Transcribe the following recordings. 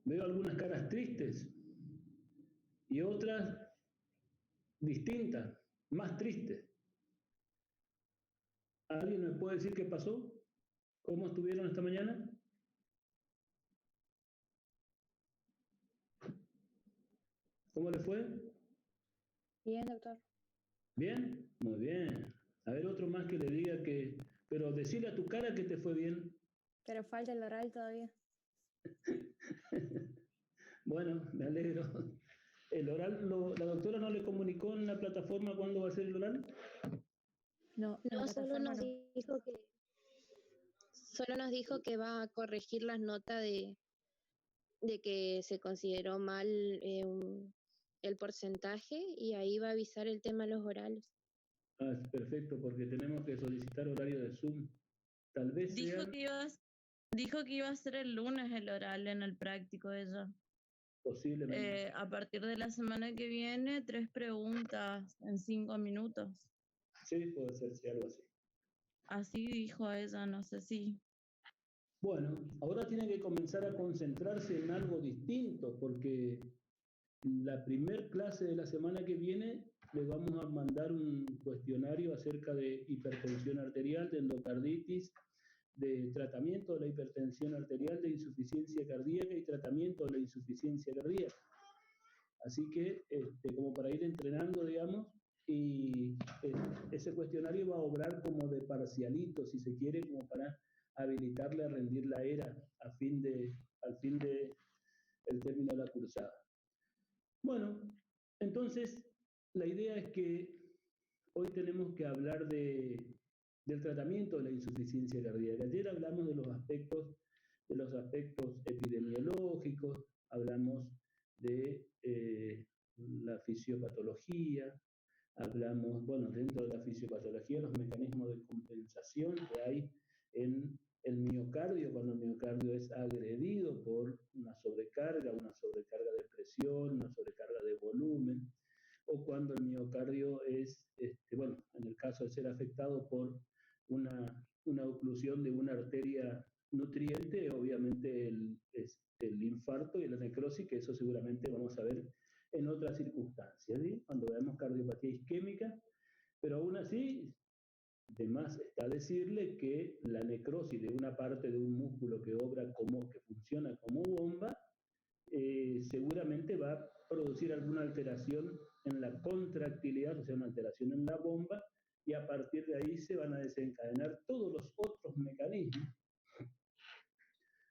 Veo algunas caras tristes y otras distintas, más tristes. ¿Alguien me puede decir qué pasó? ¿Cómo estuvieron esta mañana? ¿Cómo le fue? Bien, doctor. ¿Bien? Muy bien. A ver, otro más que le diga que... Pero decirle a tu cara que te fue bien. Pero falta el oral todavía. Bueno, me alegro. ¿El oral, la doctora no le comunicó en la plataforma cuándo va a ser el oral? No, en la No, solo plataforma nos no. dijo que va a corregir las notas de que se consideró mal el porcentaje y ahí va a avisar el tema de los orales. Ah, es perfecto, porque tenemos que solicitar horario de Zoom. Tal vez Dijo sean... que iba a ser el lunes el oral en el práctico ella. Posiblemente. A partir de la semana que viene, 3 preguntas en 5 minutos. Sí, puede ser, sí, algo así. Así dijo ella, no sé si. Bueno, ahora tiene que comenzar a concentrarse en algo distinto, porque la primer clase de la semana que viene le vamos a mandar un cuestionario acerca de hipertensión arterial, de endocarditis, de tratamiento de la hipertensión arterial, de insuficiencia cardíaca y tratamiento de la insuficiencia cardíaca. Así que, como para ir entrenando, digamos, y ese cuestionario va a obrar como de parcialito, si se quiere, como para habilitarle a rendir la ERA al fin de el término de la cursada. Bueno, entonces la idea es que hoy tenemos que hablar del tratamiento de la insuficiencia cardíaca. Ayer hablamos de los aspectos epidemiológicos, hablamos de la fisiopatología, hablamos, bueno, dentro de la fisiopatología, los mecanismos de compensación que hay en el miocardio, cuando el miocardio es agredido por una sobrecarga de presión, una sobrecarga de volumen, o cuando el miocardio es, bueno, en el caso de ser afectado por una oclusión de una arteria nutriente, obviamente el infarto y la necrosis, que eso seguramente vamos a ver en otras circunstancias, ¿sí? Cuando veamos cardiopatía isquémica, pero aún así, de más está decirle que la necrosis de una parte de un músculo que funciona como bomba, seguramente va a producir alguna alteración en la contractilidad, o sea, una alteración en la bomba, y a partir de ahí se van a desencadenar todos los otros mecanismos.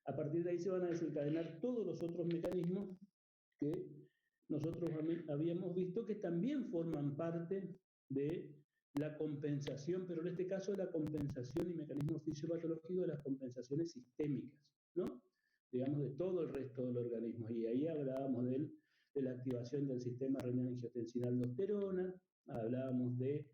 A partir de ahí se van a desencadenar todos los otros mecanismos que nosotros habíamos visto que también forman parte de la compensación, pero en este caso de la compensación y mecanismos fisiopatológicos de las compensaciones sistémicas, ¿no? Digamos, de todo el resto del organismo. Y ahí hablábamos de la activación del sistema renina-angiotensina-aldosterona, hablábamos de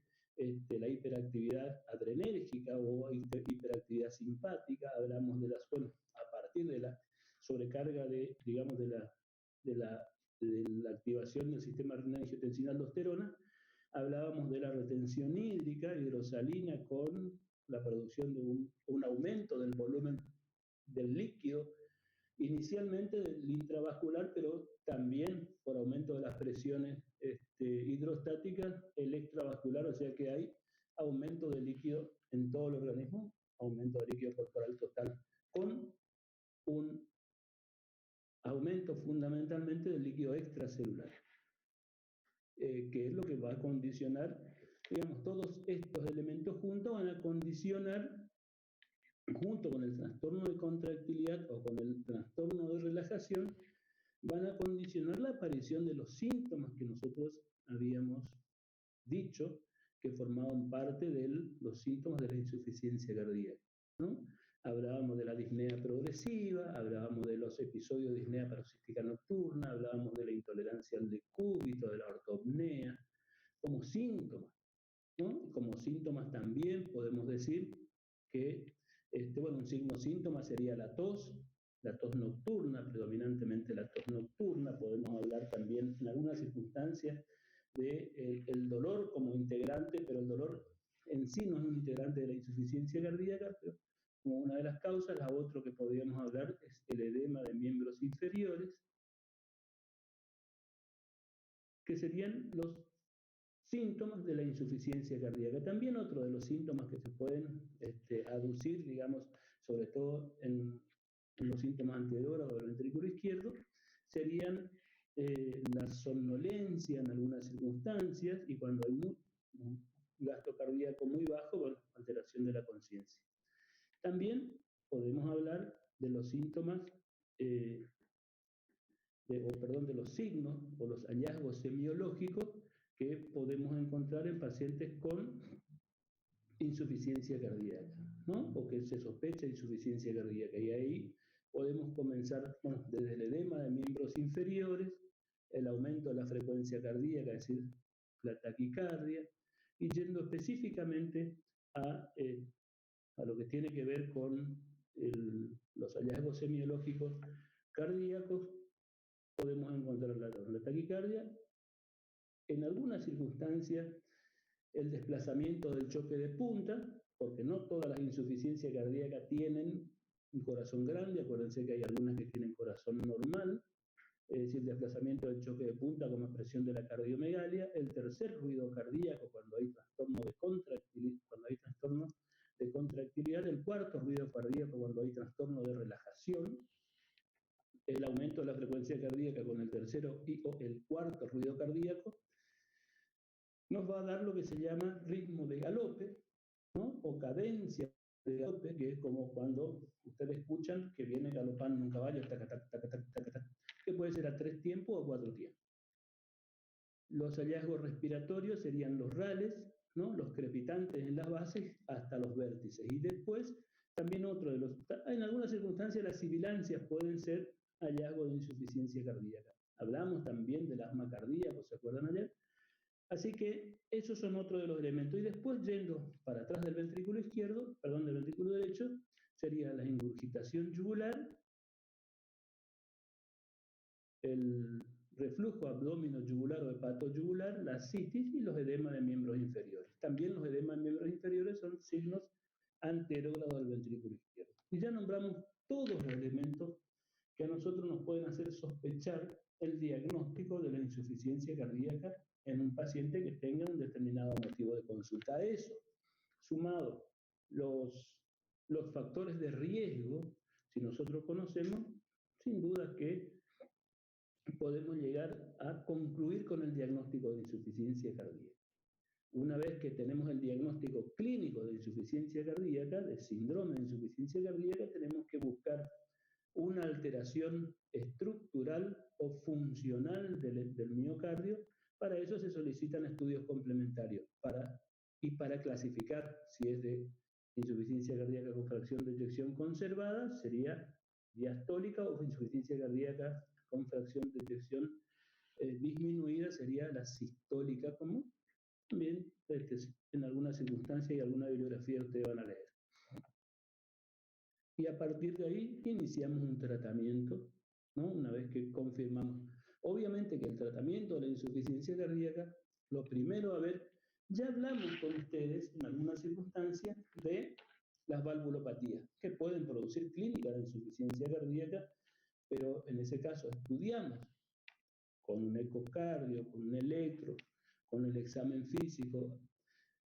la hiperactividad adrenérgica o hiperactividad simpática, hablamos de bueno, a partir de la sobrecarga digamos, de la activación del sistema renina-angiotensina-aldosterona, hablábamos de la retención hídrica, hidrosalina, con la producción de un aumento del volumen del líquido, inicialmente del intravascular, pero también por aumento de las presiones hidrostáticas, el extravascular, o sea que hay aumento de líquido en todo el organismo, aumento de líquido corporal total, con un aumento fundamentalmente del líquido extracelular, que es lo que va a condicionar, digamos, todos estos elementos juntos van a condicionar, junto con el trastorno de contractilidad o con el trastorno de relajación, van a condicionar la aparición de los síntomas que nosotros habíamos dicho que formaban parte de los síntomas de la insuficiencia cardíaca, ¿no? Hablábamos de la disnea progresiva, hablábamos de los episodios de disnea paroxística nocturna, hablábamos de la intolerancia al decúbito, de la ortopnea, como síntomas, ¿no? Como síntomas también podemos decir que, bueno, un signo síntoma sería la tos nocturna, predominantemente la tos nocturna. Podemos hablar también en algunas circunstancias de el dolor como integrante, pero el dolor en sí no es un integrante de la insuficiencia cardíaca, pero como una de las causas. La otra que podríamos hablar es el edema de miembros inferiores, que serían los síntomas de la insuficiencia cardíaca. También otro de los síntomas que se pueden aducir, digamos, sobre todo en los síntomas anteriores del ventrículo izquierdo, serían la somnolencia en algunas circunstancias, y cuando hay un gasto cardíaco muy bajo, bueno, alteración de la conciencia. También podemos hablar de los síntomas, de los signos o los hallazgos semiológicos que podemos encontrar en pacientes con insuficiencia cardíaca, ¿no? O que se sospecha insuficiencia cardíaca. Y ahí podemos comenzar, bueno, desde el edema de miembros inferiores, el aumento de la frecuencia cardíaca, es decir, la taquicardia, y yendo específicamente a lo que tiene que ver con los hallazgos semiológicos cardíacos, podemos encontrar la taquicardia, en algunas circunstancias el desplazamiento del choque de punta, porque no todas las insuficiencias cardíacas tienen un corazón grande. Acuérdense que hay algunas que tienen corazón normal, es decir, desplazamiento del choque de punta como expresión de la cardiomegalia. El tercer ruido cardíaco, cuando hay trastorno de contractilidad, el cuarto ruido cardíaco, cuando hay trastorno de relajación. El aumento de la frecuencia cardíaca con el tercero y o el cuarto ruido cardíaco nos va a dar lo que se llama ritmo de galope, ¿no? O cadencia de galope, que es como cuando ustedes escuchan que viene galopando un caballo, taca, taca, taca, taca, taca, taca, que puede ser a 3 tiempos o 4 tiempos. Los hallazgos respiratorios serían los rales, ¿no? Los crepitantes en las bases hasta los vértices. Y después, también otro de los... En algunas circunstancias las sibilancias pueden ser hallazgos de insuficiencia cardíaca. Hablamos también del asma cardíaco, ¿se acuerdan ayer? Así que esos son otros de los elementos. Y después, yendo para atrás del ventrículo izquierdo, perdón, del ventrículo derecho, sería la ingurgitación yugular, el reflujo abdomino-yugular o hepatoyugular, la citis y los edemas de miembros inferiores. También los edemas de miembros inferiores son signos anterógrados del ventrículo izquierdo. Y ya nombramos todos los elementos que a nosotros nos pueden hacer sospechar el diagnóstico de la insuficiencia cardíaca en un paciente que tenga un determinado motivo de consulta. A eso, sumado los factores de riesgo, si nosotros conocemos, sin duda que podemos llegar a concluir con el diagnóstico de insuficiencia cardíaca. Una vez que tenemos el diagnóstico clínico de insuficiencia cardíaca, de síndrome de insuficiencia cardíaca, tenemos que buscar una alteración estructural o funcional del miocardio. Para eso se solicitan estudios complementarios para clasificar si es de insuficiencia cardíaca con fracción de eyección conservada, sería diastólica, o insuficiencia cardíaca con fracción de eyección disminuida, sería la sistólica, como también en alguna circunstancia y alguna bibliografía ustedes van a leer. Y a partir de ahí iniciamos un tratamiento, ¿no? Una vez que confirmamos. Obviamente que el tratamiento de la insuficiencia cardíaca, lo primero a ver, ya hablamos con ustedes en algunas circunstancias de las valvulopatías, que pueden producir clínica de insuficiencia cardíaca, pero en ese caso estudiamos con un ecocardio, con un electro, con el examen físico,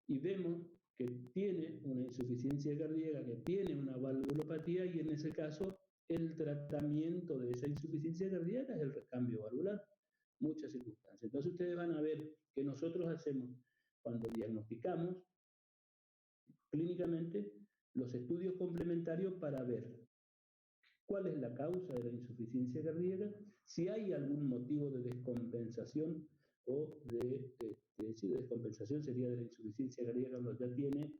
y vemos que tiene una insuficiencia cardíaca, que tiene una valvulopatía, y en ese caso el tratamiento de esa insuficiencia cardíaca es el recambio valvular. Muchas circunstancias. Entonces ustedes van a ver que nosotros hacemos, cuando diagnosticamos clínicamente, los estudios complementarios para ver cuál es la causa de la insuficiencia cardíaca, si hay algún motivo de descompensación o de descompensación sería de la insuficiencia cardíaca cuando ya tiene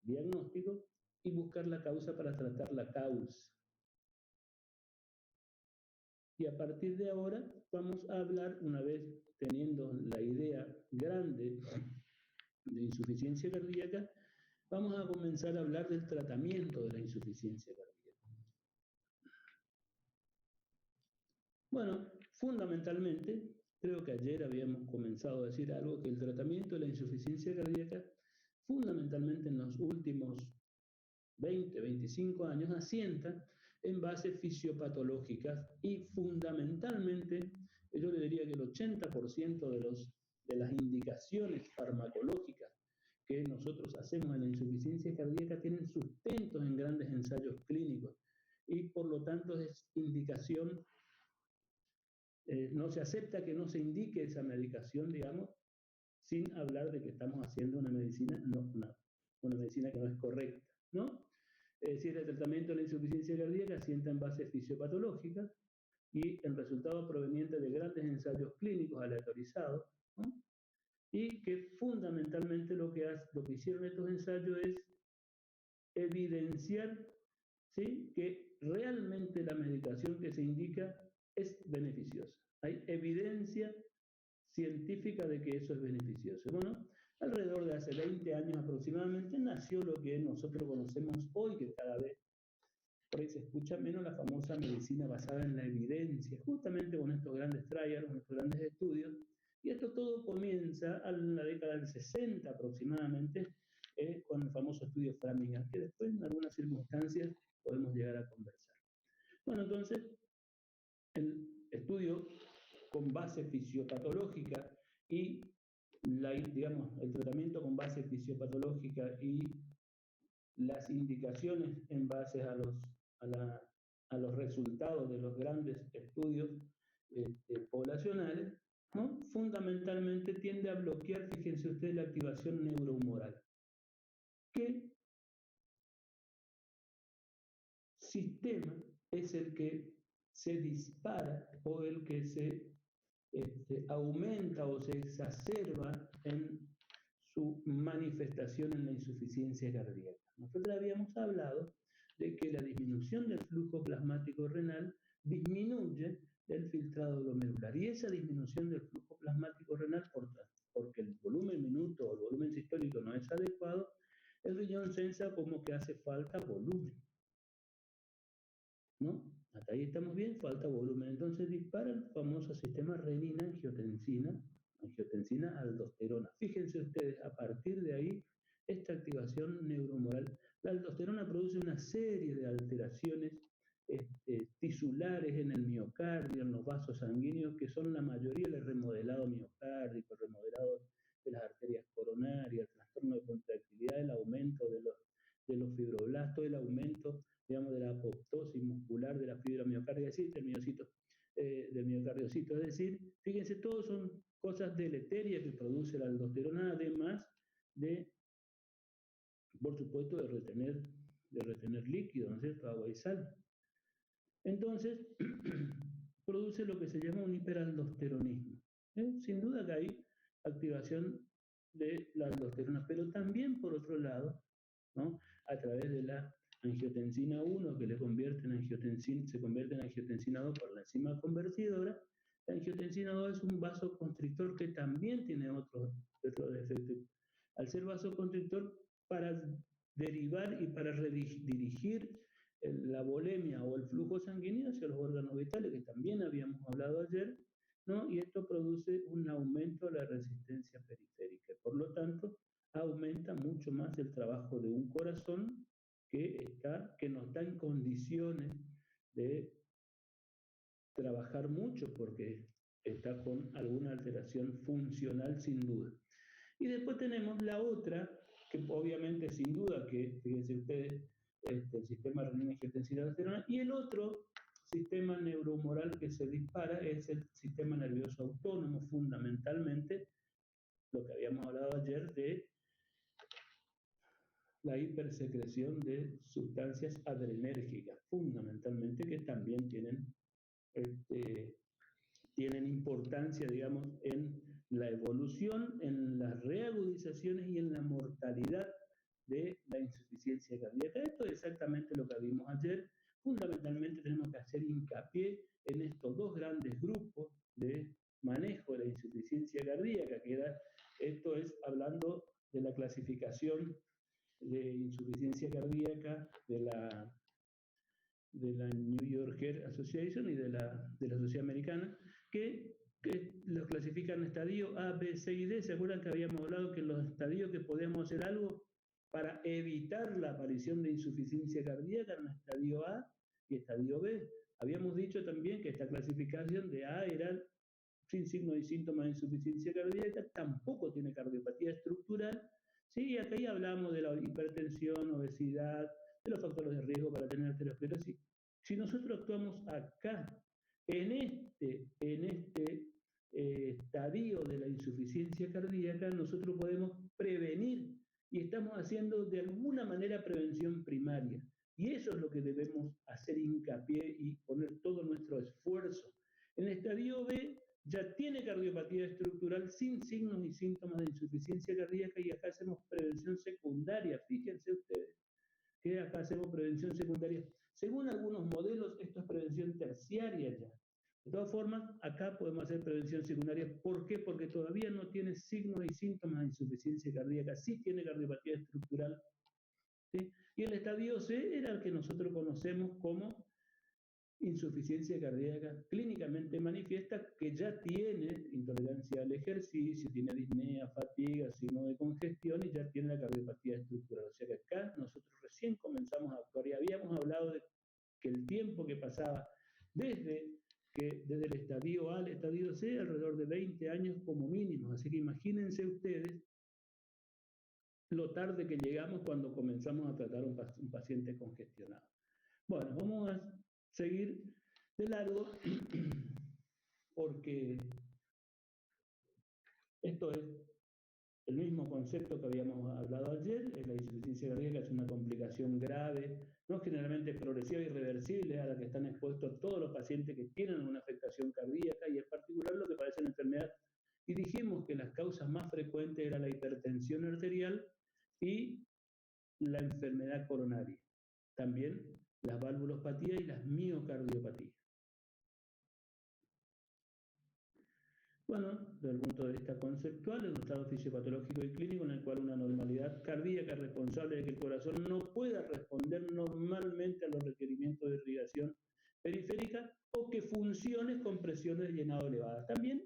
diagnóstico, y buscar la causa para tratar la causa. Y a partir de ahora vamos a hablar, una vez teniendo la idea grande de insuficiencia cardíaca, vamos a comenzar a hablar del tratamiento de la insuficiencia cardíaca. Bueno, fundamentalmente, creo que ayer habíamos comenzado a decir algo, que el tratamiento de la insuficiencia cardíaca, fundamentalmente en los últimos 20, 25 años, asientan en bases fisiopatológicas y fundamentalmente, yo le diría que el 80% de las indicaciones farmacológicas que nosotros hacemos en la insuficiencia cardíaca tienen sustentos en grandes ensayos clínicos y por lo tanto es indicación, no se acepta que no se indique esa medicación, digamos, sin hablar de que estamos haciendo una medicina, una medicina que no es correcta, ¿no? Es decir, el tratamiento de la insuficiencia cardíaca asienta en bases fisiopatológicas y en resultados provenientes de grandes ensayos clínicos aleatorizados, ¿no? Y que fundamentalmente lo que hicieron estos ensayos es evidenciar, ¿sí?, que realmente la medicación que se indica es beneficiosa. Hay evidencia científica de que eso es beneficioso. Bueno, alrededor de hace 20 años aproximadamente nació lo que nosotros conocemos hoy, que cada vez por ahí se escucha menos la famosa medicina basada en la evidencia, justamente con estos grandes trials, estos grandes estudios. Y esto todo comienza en la década del 60 aproximadamente, con el famoso estudio Framingham, que después en algunas circunstancias podemos llegar a conversar. Bueno, entonces, el estudio con base fisiopatológica y digamos, el tratamiento con base fisiopatológica y las indicaciones en base a los resultados de los grandes estudios poblacionales, ¿no?, fundamentalmente tiende a bloquear, fíjense ustedes, la activación neurohumoral. ¿Qué sistema es el que se dispara o el que se aumenta o se exacerba en su manifestación en la insuficiencia cardíaca? Nosotros habíamos hablado de que la disminución del flujo plasmático renal disminuye el filtrado glomerular, y esa disminución del flujo plasmático renal, porque el volumen minuto o el volumen sistólico no es adecuado, el riñón sensa como que hace falta volumen, ¿no? Hasta ahí estamos bien, falta volumen. Entonces dispara el famoso sistema renina-angiotensina, aldosterona. Fíjense ustedes, a partir de ahí, esta activación neurohumoral, la aldosterona produce una serie de alteraciones tisulares en el miocardio, en los vasos sanguíneos, que son la mayoría del remodelado miocárdico, el remodelado de las arterias coronarias, el trastorno de contractilidad, el aumento de los fibroblastos, el aumento, digamos, de la apoptosis muscular de la fibra miocárdica, es decir, del miocardiocito. Es decir, fíjense, todos son cosas deleterias que produce la aldosterona, además de, por supuesto, de retener líquido, ¿no es cierto?, agua y sal. Entonces, produce lo que se llama un hiperaldosteronismo. Sin duda que hay activación de la aldosterona, pero también, por otro lado, ¿no?, a través de la angiotensina 1, que se convierte en angiotensina 2 por la enzima convertidora. La angiotensina 2 es un vasoconstrictor que también tiene otro defecto. Al ser vasoconstrictor, para derivar y para redirigir la volemia o el flujo sanguíneo hacia los órganos vitales, que también habíamos hablado ayer, ¿no? Y esto produce un aumento de la resistencia periférica. Por lo tanto, aumenta mucho más el trabajo de un corazón que no está en condiciones de trabajar mucho porque está con alguna alteración funcional sin duda. Y después tenemos la otra, que obviamente sin duda que, fíjense ustedes, el sistema renina-angiotensina-aldosterona, y el otro sistema neurohumoral que se dispara es el sistema nervioso autónomo, fundamentalmente lo que habíamos hablado ayer de la hipersecreción de sustancias adrenérgicas, fundamentalmente, que también tienen importancia, digamos, en la evolución, en las reagudizaciones y en la mortalidad de la insuficiencia cardíaca. Esto es exactamente lo que vimos ayer. Fundamentalmente tenemos que hacer hincapié en estos dos grandes grupos de manejo de la insuficiencia cardíaca, esto es hablando de la clasificación de insuficiencia cardíaca de la New York Heart Association y de la Sociedad Americana, que los clasifican en estadio A, B, C y D. ¿Se acuerdan que habíamos hablado que en los estadios que podíamos hacer algo para evitar la aparición de insuficiencia cardíaca en estadio A y estadio B. Habíamos dicho también que esta clasificación de A era sin signos y síntomas de insuficiencia cardíaca, tampoco tiene cardiopatía estructural, ¿sí? Y acá ya hablamos de la hipertensión, obesidad, de los factores de riesgo para tener arteriosclerosis. Si nosotros actuamos acá, en este estadio de la insuficiencia cardíaca, nosotros podemos prevenir y estamos haciendo de alguna manera prevención primaria. Y eso es lo que debemos hacer hincapié y poner todo nuestro esfuerzo. En el estadio B ya tiene cardiopatía estructural sin signos y síntomas de insuficiencia cardíaca y acá hacemos prevención secundaria. Fíjense ustedes que acá hacemos prevención secundaria. Según algunos modelos, esto es prevención terciaria ya. De todas formas, acá podemos hacer prevención secundaria. ¿Por qué? Porque todavía no tiene signos y síntomas de insuficiencia cardíaca. Sí tiene cardiopatía estructural. ¿Sí? Y el estadio C era el que nosotros conocemos como insuficiencia cardíaca clínicamente manifiesta, que ya tiene intolerancia al ejercicio, tiene disnea, fatiga, signo de congestión y ya tiene la cardiopatía estructural. O sea que acá nosotros recién comenzamos a actuar y habíamos hablado de que el tiempo que pasaba desde el estadio A al estadio C, alrededor de 20 años como mínimo. Así que imagínense ustedes lo tarde que llegamos cuando comenzamos a tratar un paciente congestionado. Bueno, vamos a seguir de largo porque esto es el mismo concepto que habíamos hablado ayer. La insuficiencia cardíaca es una complicación grave, no generalmente progresiva y irreversible, a la que están expuestos todos los pacientes que tienen una afectación cardíaca y en particular lo que parece una enfermedad. Y dijimos que las causas más frecuentes eran la hipertensión arterial y la enfermedad coronaria. También las valvulopatías y las miocardiopatías. Bueno, desde el punto de vista conceptual, es un estado fisiopatológico y clínico en el cual una normalidad cardíaca es responsable de que el corazón no pueda responder normalmente a los requerimientos de irrigación periférica o que funcione con presiones de llenado elevadas. También,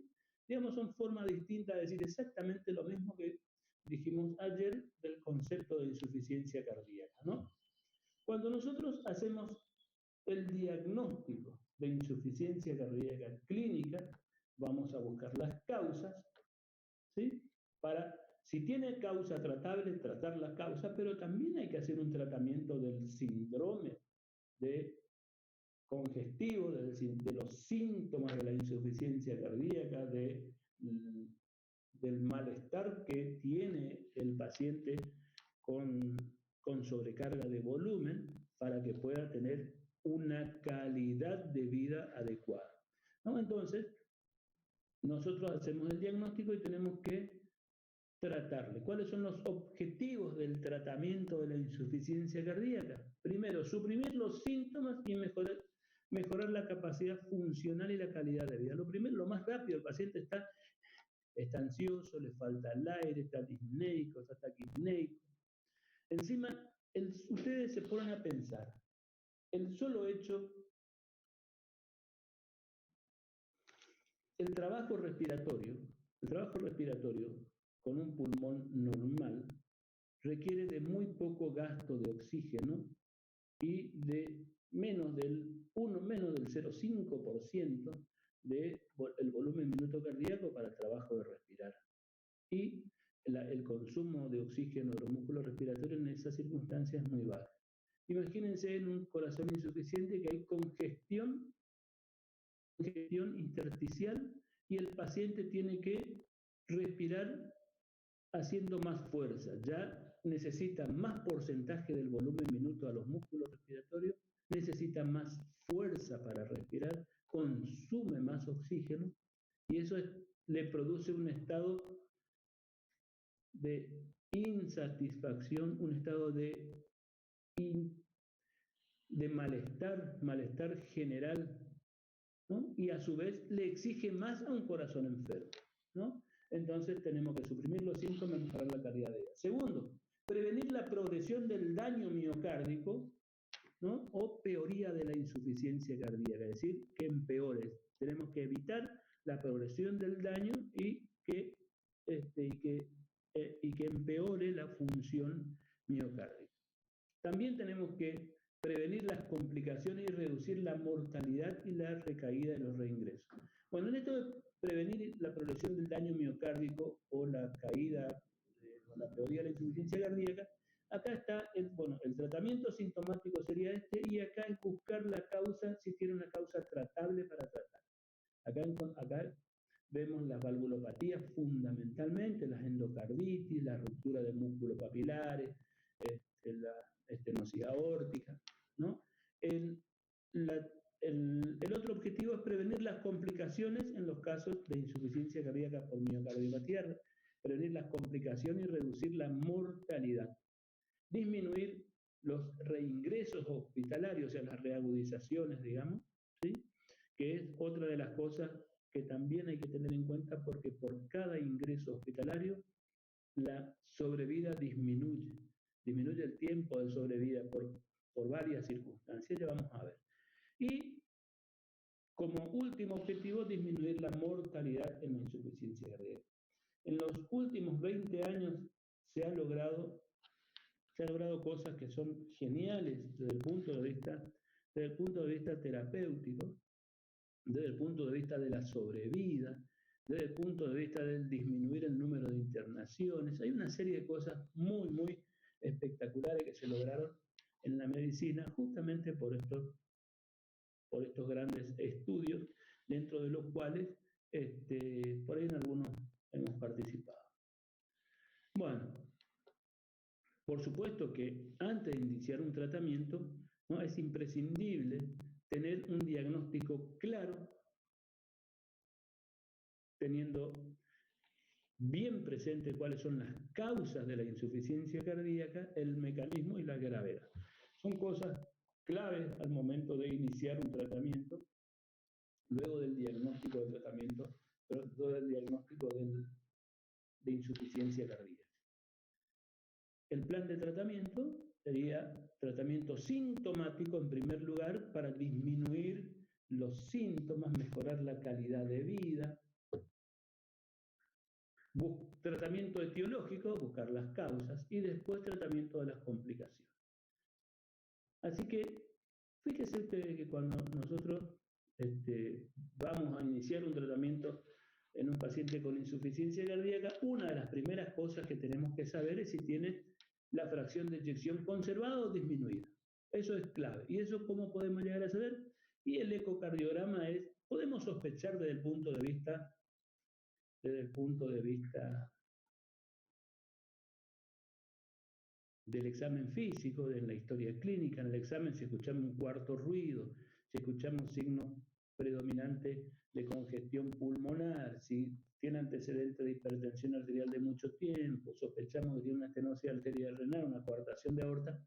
digamos, son formas distintas de decir exactamente lo mismo que dijimos ayer del concepto de insuficiencia cardíaca, ¿no? Cuando nosotros hacemos el diagnóstico de insuficiencia cardíaca clínica, vamos a buscar las causas, ¿sí? Para, si tiene causa tratable, tratar la causa, pero también hay que hacer un tratamiento del síndrome de congestivo, de los síntomas de la insuficiencia cardíaca, del malestar que tiene el paciente con sobrecarga de volumen para que pueda tener una calidad de vida adecuada, ¿no? Entonces, nosotros hacemos el diagnóstico y tenemos que tratarle. ¿Cuáles son los objetivos del tratamiento de la insuficiencia cardíaca? Primero, suprimir los síntomas y mejorar la capacidad funcional y la calidad de vida. Lo primero, lo más rápido, el paciente está ansioso, le falta el aire, está disneico, está taquipneico. Encima, ustedes se ponen a pensar, el solo hecho, el trabajo respiratorio con un pulmón normal requiere de muy poco gasto de oxígeno y de menos del 0,5% del volumen minuto cardíaco para el trabajo de respirar. Y el consumo de oxígeno de los músculos respiratorios en esas circunstancias es muy bajo. Imagínense en un corazón insuficiente que hay congestión intersticial y el paciente tiene que respirar haciendo más fuerza. Ya necesita más porcentaje del volumen minuto a los músculos respiratorios, necesita más fuerza para respirar, consume más oxígeno y eso le produce un estado de insatisfacción, un estado de malestar general, ¿no? Y a su vez le exige más a un corazón enfermo, ¿no? Entonces tenemos que suprimir los síntomas y mejorar la calidad de vida. Segundo, prevenir la progresión del daño miocárdico, ¿no? O peoría de la insuficiencia cardíaca, es decir, que empeore. Tenemos que evitar la progresión del daño y que empeore la función miocárdica. También tenemos que prevenir las complicaciones y reducir la mortalidad y la recaída de los reingresos. Bueno, en esto de prevenir la progresión del daño miocárdico o la caída o la teoría de la insuficiencia cardíaca, acá está el tratamiento sintomático sería este, y acá es buscar la causa, si tiene una causa tratable para tratar. Acá vemos las valvulopatías fundamentalmente, las endocarditis, la ruptura de músculos papilares, la estenosis aórtica, ¿no? El otro objetivo es prevenir las complicaciones en los casos de insuficiencia cardíaca por miocardiopatía, prevenir las complicaciones y reducir la mortalidad. Disminuir los reingresos hospitalarios, o sea, las reagudizaciones, digamos, ¿sí? Que es otra de las cosas que también hay que tener en cuenta, porque por cada ingreso hospitalario la sobrevida disminuye el tiempo de sobrevida por varias circunstancias, ya vamos a ver. Y como último objetivo, disminuir la mortalidad en la insuficiencia cardíaca. En los últimos 20 años se han logrado cosas que son geniales desde el punto de vista terapéutico, desde el punto de vista de la sobrevida, desde el punto de vista del disminuir el número de internaciones. Hay una serie de cosas muy, muy espectaculares que se lograron en la medicina justamente por estos grandes estudios, dentro de los cuales por ahí en algunos hemos participado. Bueno, por supuesto que antes de iniciar un tratamiento, ¿no?, es imprescindible tener un diagnóstico claro, teniendo bien presente cuáles son las causas de la insuficiencia cardíaca, el mecanismo y la gravedad. Son cosas claves al momento de iniciar un tratamiento, luego del diagnóstico de tratamiento, luego del diagnóstico de insuficiencia cardíaca. El plan de tratamiento sería tratamiento sintomático en primer lugar para disminuir los síntomas, mejorar la calidad de vida. Tratamiento etiológico, buscar las causas, y después tratamiento de las complicaciones. Así que fíjese usted que cuando nosotros vamos a iniciar un tratamiento en un paciente con insuficiencia cardíaca, una de las primeras cosas que tenemos que saber es si tiene la fracción de eyección conservada o disminuida. Eso es clave. ¿Y eso cómo podemos llegar a saber? Y el ecocardiograma podemos sospechar desde el punto de vista del examen físico, de la historia clínica. En el examen, si escuchamos un cuarto ruido, si escuchamos signos predominantes de congestión pulmonar, si tiene antecedentes de hipertensión arterial de mucho tiempo, sospechamos que tiene una estenosis arterial renal, una coartación de aorta,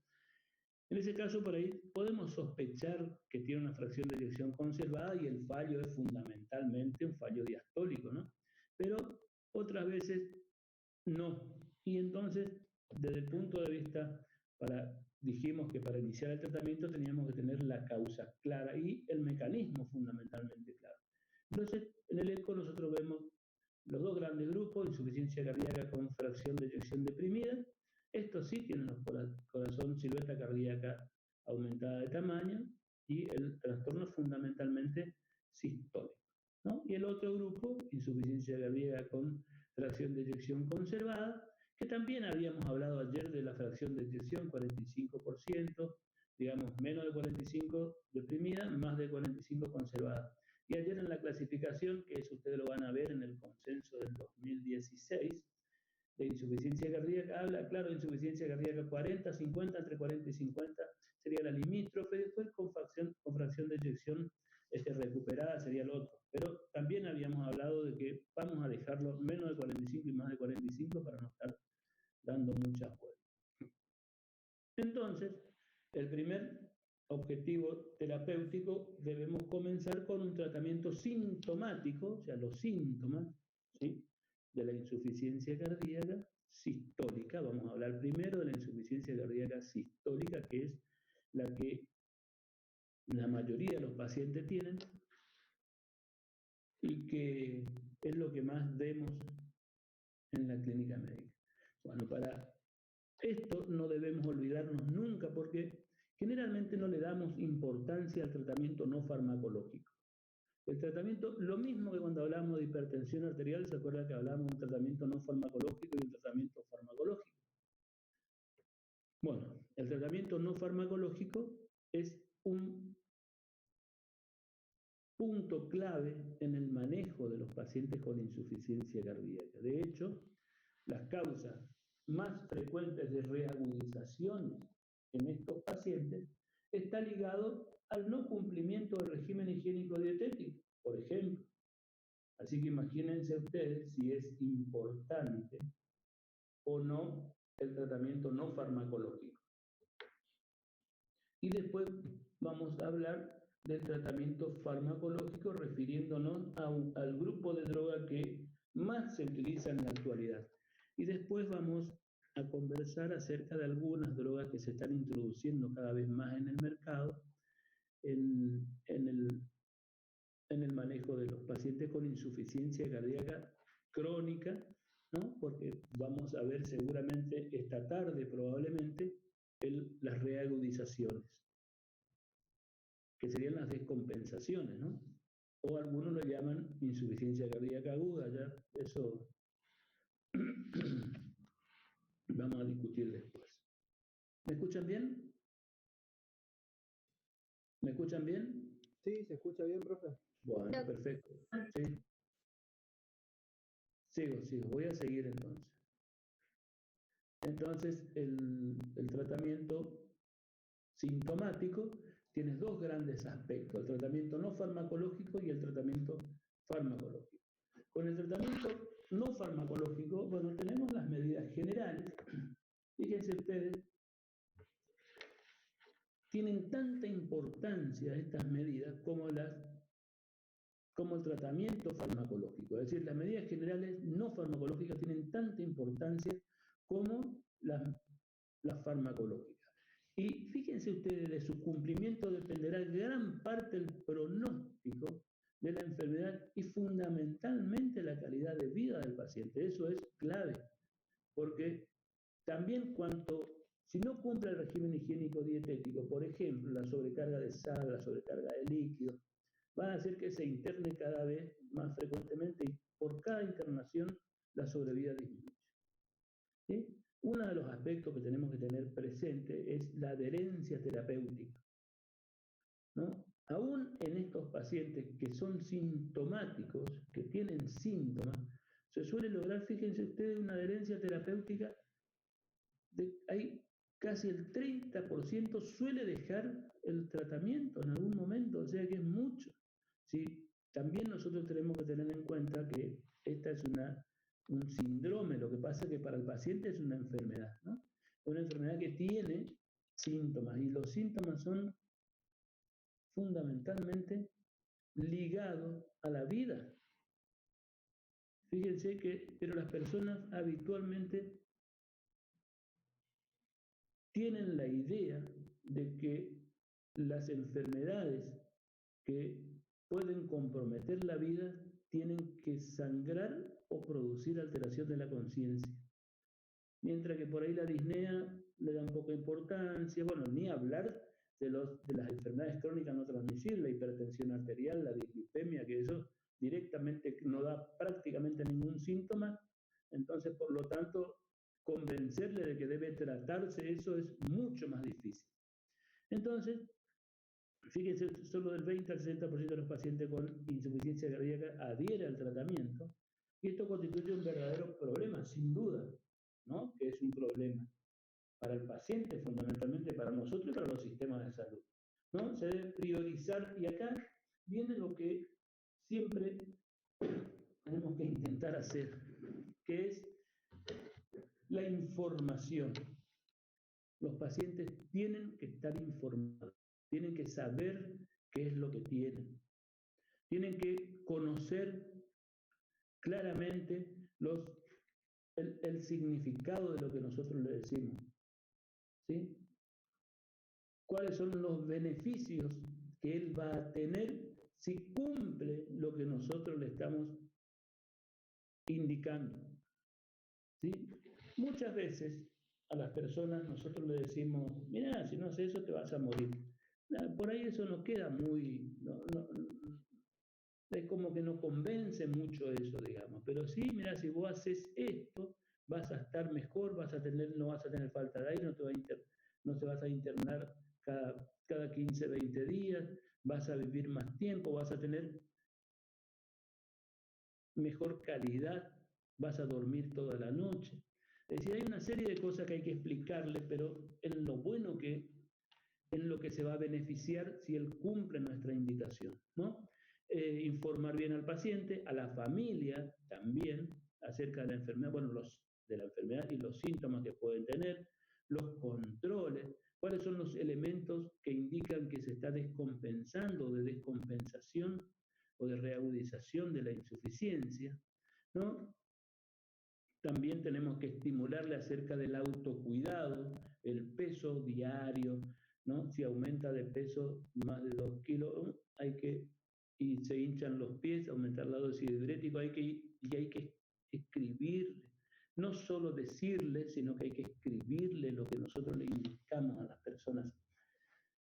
en ese caso por ahí podemos sospechar que tiene una fracción de eyección conservada, y el fallo es fundamentalmente un fallo diastólico, ¿no? Pero otras veces no. Y entonces, desde el punto de vista, dijimos que para iniciar el tratamiento teníamos que tener la causa clara y el mecanismo fundamentalmente claro. Entonces, en el eco nosotros vemos los dos grandes grupos: insuficiencia cardíaca con fracción de eyección deprimida. Estos sí tienen corazón, silueta cardíaca aumentada de tamaño, y el trastorno fundamentalmente sistólico, ¿no? Y el otro grupo, insuficiencia cardíaca con fracción de eyección conservada, que también habíamos hablado ayer de la fracción de eyección, 45%, digamos, menos de 45 deprimida, más de 45 conservada. Y ayer en la clasificación, que eso ustedes lo van a ver en el consenso del 2016, de insuficiencia cardíaca, habla, claro, de insuficiencia cardíaca 40, 50, entre 40 y 50 sería la limítrofe, después con fracción de eyección recuperada sería el otro. Pero también habíamos hablado de que vamos a dejarlo menos de 45 y más de 45 para no estar dando muchas vueltas. Entonces, el primer objetivo terapéutico, debemos comenzar con un tratamiento sintomático, o sea, los síntomas, ¿sí?, de la insuficiencia cardíaca sistólica. Vamos a hablar primero de la insuficiencia cardíaca sistólica, que es la que la mayoría de los pacientes tienen y que es lo que más vemos en la clínica médica. Bueno, para Esto no debemos olvidarnos nunca porque generalmente no le damos importancia al tratamiento no farmacológico. El tratamiento, lo mismo que cuando hablamos de hipertensión arterial, se acuerda que hablamos de un tratamiento no farmacológico y un tratamiento farmacológico. Bueno, el tratamiento no farmacológico es un punto clave en el manejo de los pacientes con insuficiencia cardíaca. De hecho, las causas más frecuentes de reagudizaciones en estos pacientes está ligado al no cumplimiento del régimen higiénico dietético, por ejemplo. Así que imagínense ustedes si es importante o no el tratamiento no farmacológico. Y después vamos a hablar del tratamiento farmacológico refiriéndonos al grupo de droga que más se utiliza en la actualidad. Y después vamos a conversar acerca de algunas drogas que se están introduciendo cada vez más en el mercado en el manejo de los pacientes con insuficiencia cardíaca crónica, ¿no? Porque vamos a ver seguramente esta tarde probablemente las reagudizaciones, que serían las descompensaciones, ¿no? O algunos lo llaman insuficiencia cardíaca aguda, ya eso vamos a discutir después. ¿Me escuchan bien? ¿Me escuchan bien? Sí, se escucha bien, profe. Bueno, perfecto. Sí. Sigo. Voy a seguir entonces. Entonces, el tratamiento sintomático tiene dos grandes aspectos, el tratamiento no farmacológico y el tratamiento farmacológico. Con el tratamiento no farmacológico, bueno, tenemos las medidas generales. Fíjense ustedes, tienen tanta importancia estas medidas como el tratamiento farmacológico. Es decir, las medidas generales no farmacológicas tienen tanta importancia como las farmacológicas. Y fíjense ustedes, de su cumplimiento dependerá gran parte del pronóstico de la enfermedad y fundamentalmente la calidad de vida del paciente. Eso es clave, porque también si no cumple el régimen higiénico dietético, por ejemplo, la sobrecarga de sal, la sobrecarga de líquidos, van a hacer que se interne cada vez más frecuentemente y por cada internación la sobrevida disminuye. ¿Sí? Uno de los aspectos que tenemos que tener presente es la adherencia terapéutica, ¿no? Aún en estos pacientes que son sintomáticos, que tienen síntomas, se suele lograr, fíjense ustedes, una adherencia terapéutica hay casi el 30% suele dejar el tratamiento en algún momento, o sea que es mucho. ¿Sí? También nosotros tenemos que tener en cuenta que esta es un síndrome, lo que pasa es que para el paciente es una enfermedad, ¿no? Una enfermedad que tiene síntomas y los síntomas son fundamentalmente ligados a la vida. Fíjense pero las personas habitualmente tienen la idea de que las enfermedades que pueden comprometer la vida tienen que sangrar o producir alteración de la conciencia. Mientras que por ahí la disnea le dan poca importancia, bueno, ni hablar de las enfermedades crónicas no transmisibles, la hipertensión arterial, la dislipemia, que eso directamente no da prácticamente ningún síntoma, entonces por lo tanto convencerle de que debe tratarse eso es mucho más difícil. Entonces, fíjense, solo del 20 al 60% de los pacientes con insuficiencia cardíaca adhiere al tratamiento y esto constituye un verdadero problema, sin duda, ¿no? Que es un problema para el paciente, fundamentalmente para nosotros y para los sistemas de salud, ¿no? Se debe priorizar y acá viene lo que siempre tenemos que intentar hacer, que es la información. Los pacientes tienen que estar informados, tienen que saber qué es lo que tienen, tienen que conocer claramente el significado de lo que nosotros le decimos, ¿sí? ¿Cuáles son los beneficios que él va a tener si cumple lo que nosotros le estamos indicando? ¿Sí? Muchas veces a las personas nosotros le decimos, mira, si no haces eso te vas a morir. Por ahí eso no queda muy, es como que no convence mucho eso, digamos. Pero sí, mira, si vos haces esto, vas a estar mejor, no vas a tener falta de aire, no te vas a internar cada 15, 20 días, vas a vivir más tiempo, vas a tener mejor calidad, vas a dormir toda la noche. Es decir, hay una serie de cosas que hay que explicarle, pero en lo bueno en lo que se va a beneficiar si él cumple nuestra indicación, ¿no? Informar bien al paciente, a la familia también, acerca de la enfermedad, bueno, de la enfermedad y los síntomas que pueden tener, los controles, cuáles son los elementos que indican que se está descompensando, de descompensación o de reagudización de la insuficiencia, ¿no? También tenemos que estimularle acerca del autocuidado, el peso diario, ¿no? Si aumenta de peso más de 2 kilos, y se hinchan los pies, aumentar la dosis de diurético, hay que escribirle, no solo decirle, sino que hay que escribirle lo que nosotros le indicamos a las personas,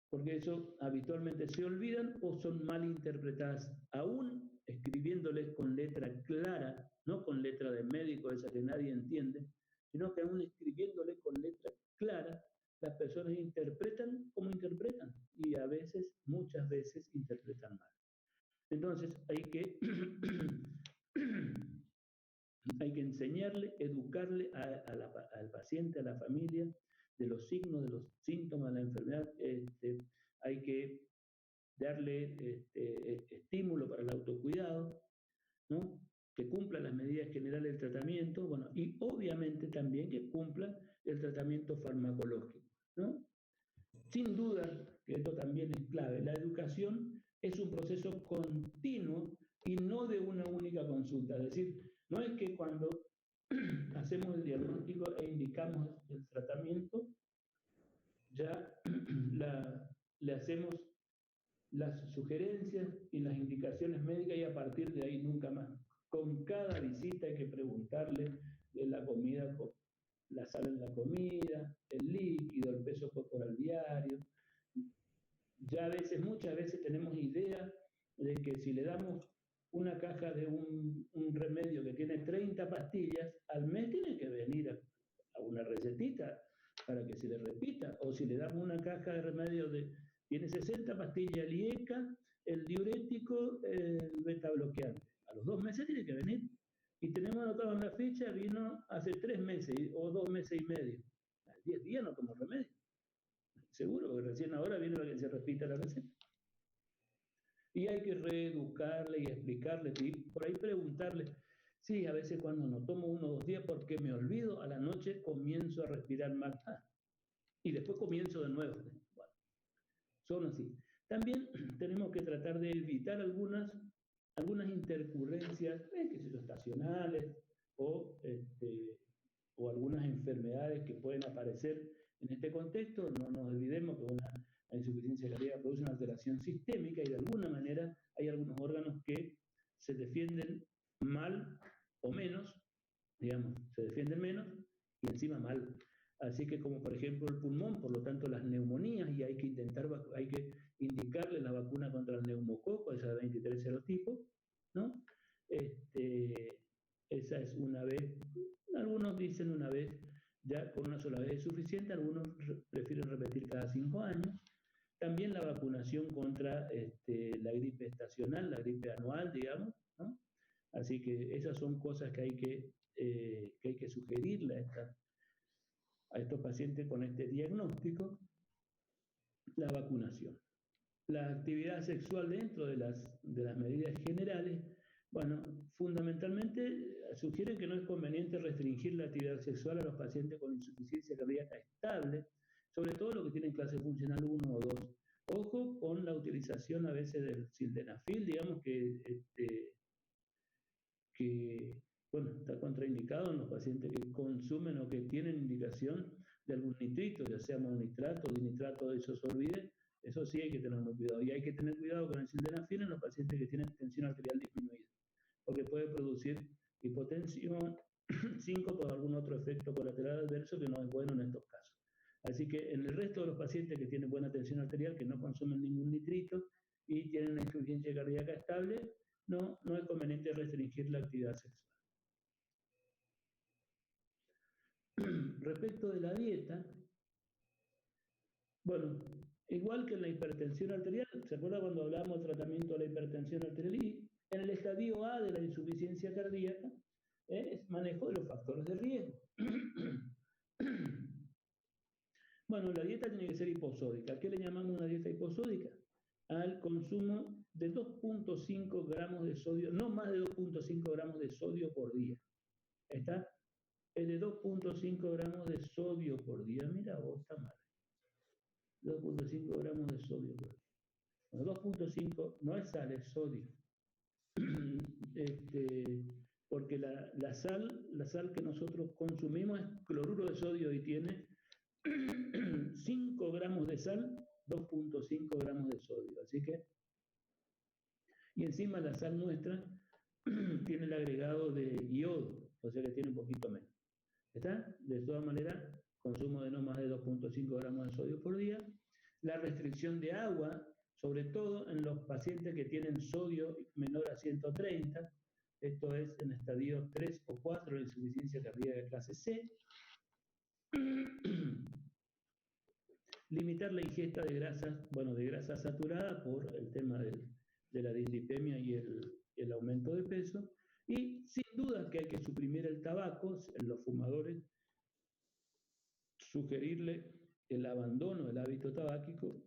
porque eso habitualmente se olvidan o son mal interpretadas, aún escribiéndoles con letra clara, no con letra de médico, esa que nadie entiende, sino que aún escribiéndole con letra clara, las personas interpretan como interpretan y a veces, muchas veces, interpretan mal. Entonces hay que enseñarle, educarle al paciente, a la familia, de los signos, de los síntomas de la enfermedad. Hay que darle estímulo para el autocuidado, ¿no? Que cumpla las medidas generales del tratamiento, bueno, y obviamente también que cumpla el tratamiento farmacológico, ¿no? Sin duda, que esto también es clave, la educación es un proceso continuo y no de una única consulta. Es decir, no es que cuando hacemos el diagnóstico e indicamos el tratamiento, ya le hacemos las sugerencias y las indicaciones médicas y a partir de ahí nunca más. Con cada visita hay que preguntarle de la comida, la sal en la comida, el líquido, el peso corporal diario. Ya muchas veces tenemos idea de que si le damos una caja de un remedio que tiene 30 pastillas, al mes tiene que venir a una recetita para que se le repita. O si le damos una caja de remedio tiene 60 pastillas, el IECA, el diurético, el beta bloqueante. A los 2 meses tiene que venir. Y tenemos anotado en la ficha, vino hace 3 meses o 2 meses y medio. A 10 días no tomo remedio. Seguro, porque recién ahora viene para que se repita la receta. Y hay que reeducarle y explicarle, y por ahí preguntarle. Sí, a veces cuando no tomo 1 o 2 días porque me olvido, a la noche comienzo a respirar mal. Y después comienzo de nuevo. Bueno, son así. También tenemos que tratar de evitar algunas intercurrencias, estacionales o algunas enfermedades que pueden aparecer en este contexto. No nos olvidemos que la insuficiencia cardíaca produce una alteración sistémica y de alguna manera hay algunos órganos que se defienden mal o menos, digamos, se defienden menos y encima mal. Así que como por ejemplo el pulmón, por lo tanto las neumonías, y hay que indicarle la vacuna contra el neumococo, esa de 23 serotipos, ¿no? Esa es una vez, algunos dicen una vez, ya con una sola vez es suficiente, algunos prefieren repetir cada 5 años. También la vacunación contra la gripe estacional, la gripe anual, digamos, ¿no? Así que esas son cosas que hay que sugerirle a estos pacientes con este diagnóstico. La vacunación. La actividad sexual dentro de las medidas generales, bueno, fundamentalmente sugieren que no es conveniente restringir la actividad sexual a los pacientes con insuficiencia cardíaca estable, sobre todo los que tienen clase funcional 1 o 2. Ojo con la utilización a veces del sildenafil, digamos que bueno, está contraindicado en los pacientes que consumen o que tienen indicación de algún nitrito, ya sea mononitrato o dinitrato de isosorbide. Eso sí hay que tener muy cuidado. Y hay que tener cuidado con el sildenafil en los pacientes que tienen tensión arterial disminuida, porque puede producir hipotensión 5 por algún otro efecto colateral adverso que no es bueno en estos casos. Así que en el resto de los pacientes que tienen buena tensión arterial, que no consumen ningún nitrito y tienen una insuficiencia cardíaca estable, no es conveniente restringir la actividad sexual. Respecto de la dieta, bueno, igual que en la hipertensión arterial, ¿se acuerda cuando hablábamos del tratamiento de la hipertensión arterial? Y en el estadio A de la insuficiencia cardíaca, es manejo de los factores de riesgo. Bueno, la dieta tiene que ser hiposódica. ¿A qué le llamamos una dieta hiposódica? Al consumo de 2.5 gramos de sodio, no más de 2.5 gramos de sodio por día. ¿Está? Es de 2.5 gramos de sodio por día. Mira vos, está mal. 2.5 gramos de sodio por día. Bueno, 2.5 no es sal, es sodio. Porque la sal que nosotros consumimos es cloruro de sodio y tiene 5 gramos de sal, 2.5 gramos de sodio. Así que, y encima la sal nuestra tiene el agregado de yodo, o sea que tiene un poquito menos. ¿Está? De todas maneras, consumo de no más de 2.5 gramos de sodio por día. La restricción de agua, sobre todo en los pacientes que tienen sodio menor a 130, esto es en estadio 3 o 4 de insuficiencia cardíaca de clase C. Limitar la ingesta de grasas, de grasa saturada por el tema de la dislipemia y el aumento de peso. Y sin duda que hay que suprimir el tabaco en los fumadores, sugerirle el abandono del hábito tabáquico.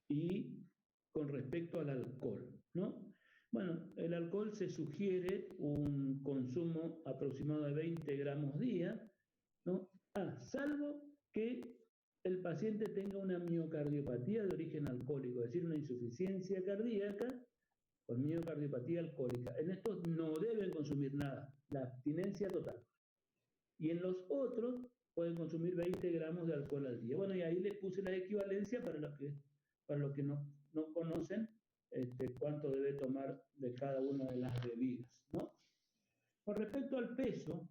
Y con respecto al alcohol, ¿no? Bueno, el alcohol se sugiere un consumo aproximado de 20 gramos día, ¿no? Salvo que el paciente tenga una miocardiopatía de origen alcohólico, es decir, una insuficiencia cardíaca con miocardiopatía alcohólica. En estos no deben consumir nada, la abstinencia total. Y en los otros pueden consumir 20 gramos de alcohol al día. Bueno, y ahí les puse la equivalencia para los que no conocen cuánto debe tomar de cada una de las bebidas, ¿no? Con respecto al peso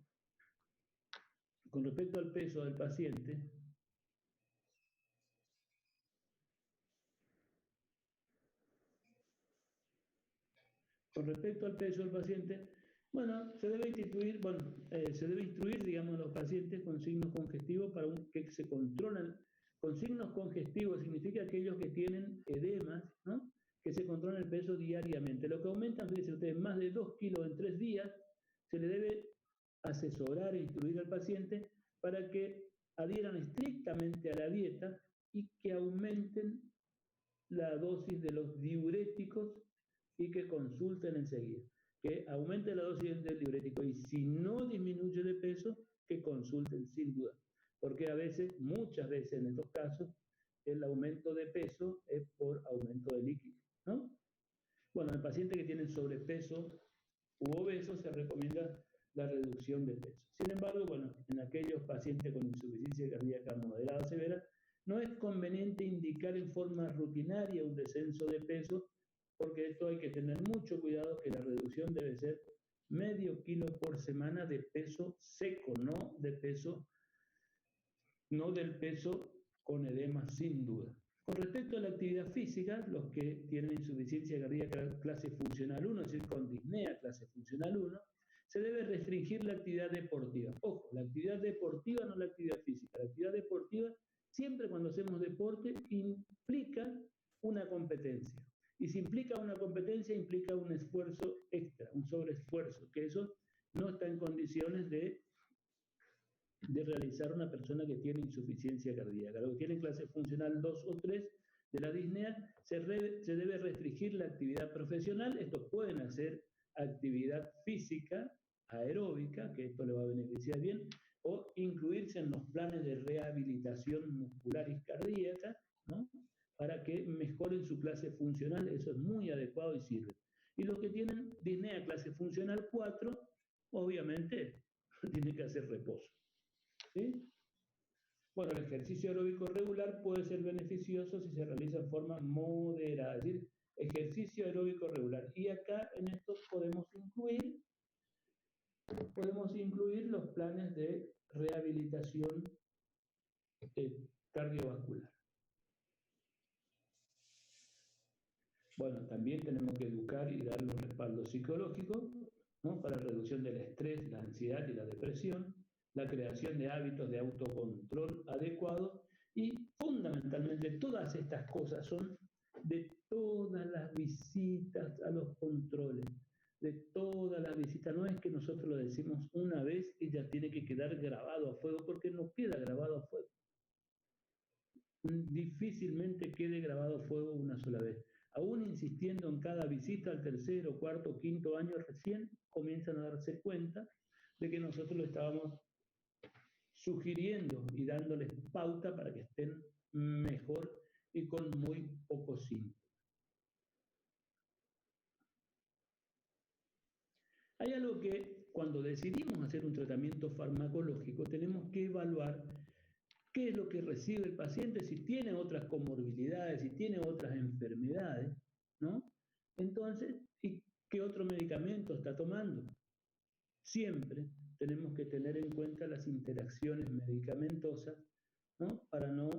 del paciente, bueno, se debe instruir, digamos, a los pacientes con signos congestivos para que se controlan. Con signos congestivos significa aquellos que tienen edemas, ¿no? Que se controlan el peso diariamente. Lo que aumentan, fíjense ustedes, más de 2 kilos en 3 días, se le debe asesorar e instruir al paciente para que adhieran estrictamente a la dieta y que aumenten la dosis de los diuréticos y que consulten enseguida. Que aumente la dosis del diurético y si no disminuye de peso, que consulten sin duda. Porque muchas veces en estos casos, el aumento de peso es por aumento de líquido, ¿no? Bueno, en pacientes que tienen sobrepeso u obesos se recomienda la reducción de peso. Sin embargo, bueno, en aquellos pacientes con insuficiencia cardíaca moderada o severa, no es conveniente indicar en forma rutinaria un descenso de peso, porque esto hay que tener mucho cuidado, que la reducción debe ser medio kilo por semana de peso seco, no del peso con edema, sin duda. Con respecto a la actividad física, los que tienen insuficiencia cardíaca clase funcional 1, es decir, con disnea clase funcional 1, se debe restringir la actividad deportiva. Ojo, la actividad deportiva no la actividad física. La actividad deportiva, siempre cuando hacemos deporte, implica una competencia. Y si implica una competencia, implica un esfuerzo extra, un sobreesfuerzo, que eso no está en condiciones de realizar una persona que tiene insuficiencia cardíaca. Los que tienen clase funcional 2 o 3 de la disnea, se debe restringir la actividad profesional. Estos pueden hacer actividad física, aeróbica, que esto le va a beneficiar bien, o incluirse en los planes de rehabilitación muscular y cardíaca, ¿no? Para que mejoren su clase funcional. Eso es muy adecuado y sirve. Y los que tienen disnea clase funcional 4, obviamente, tienen que hacer reposo. ¿Sí? Bueno, el ejercicio aeróbico regular puede ser beneficioso si se realiza en forma moderada, es decir, ejercicio aeróbico regular. Y acá en esto podemos incluir podemos incluir los planes de rehabilitación cardiovascular. Bueno, también tenemos que educar y darle un respaldo psicológico, ¿no? Para la reducción del estrés, la ansiedad y la depresión, la creación de hábitos de autocontrol adecuados y fundamentalmente todas estas cosas son de todas las visitas a los controles, de todas las visitas. No es que nosotros lo decimos una vez y ya tiene que quedar grabado a fuego, porque no queda grabado a fuego. Difícilmente quede grabado a fuego una sola vez. Aún insistiendo en cada visita al tercero, cuarto, quinto año, recién comienzan a darse cuenta de que nosotros lo estábamos sugiriendo y dándoles pauta para que estén mejor y con muy pocos síntomas. Hay algo que cuando decidimos hacer un tratamiento farmacológico tenemos que evaluar qué es lo que recibe el paciente, si tiene otras comorbilidades, si tiene otras enfermedades, ¿no? Entonces, ¿y qué otro medicamento está tomando? Siempre tenemos que tener en cuenta las interacciones medicamentosas, ¿no? Para no,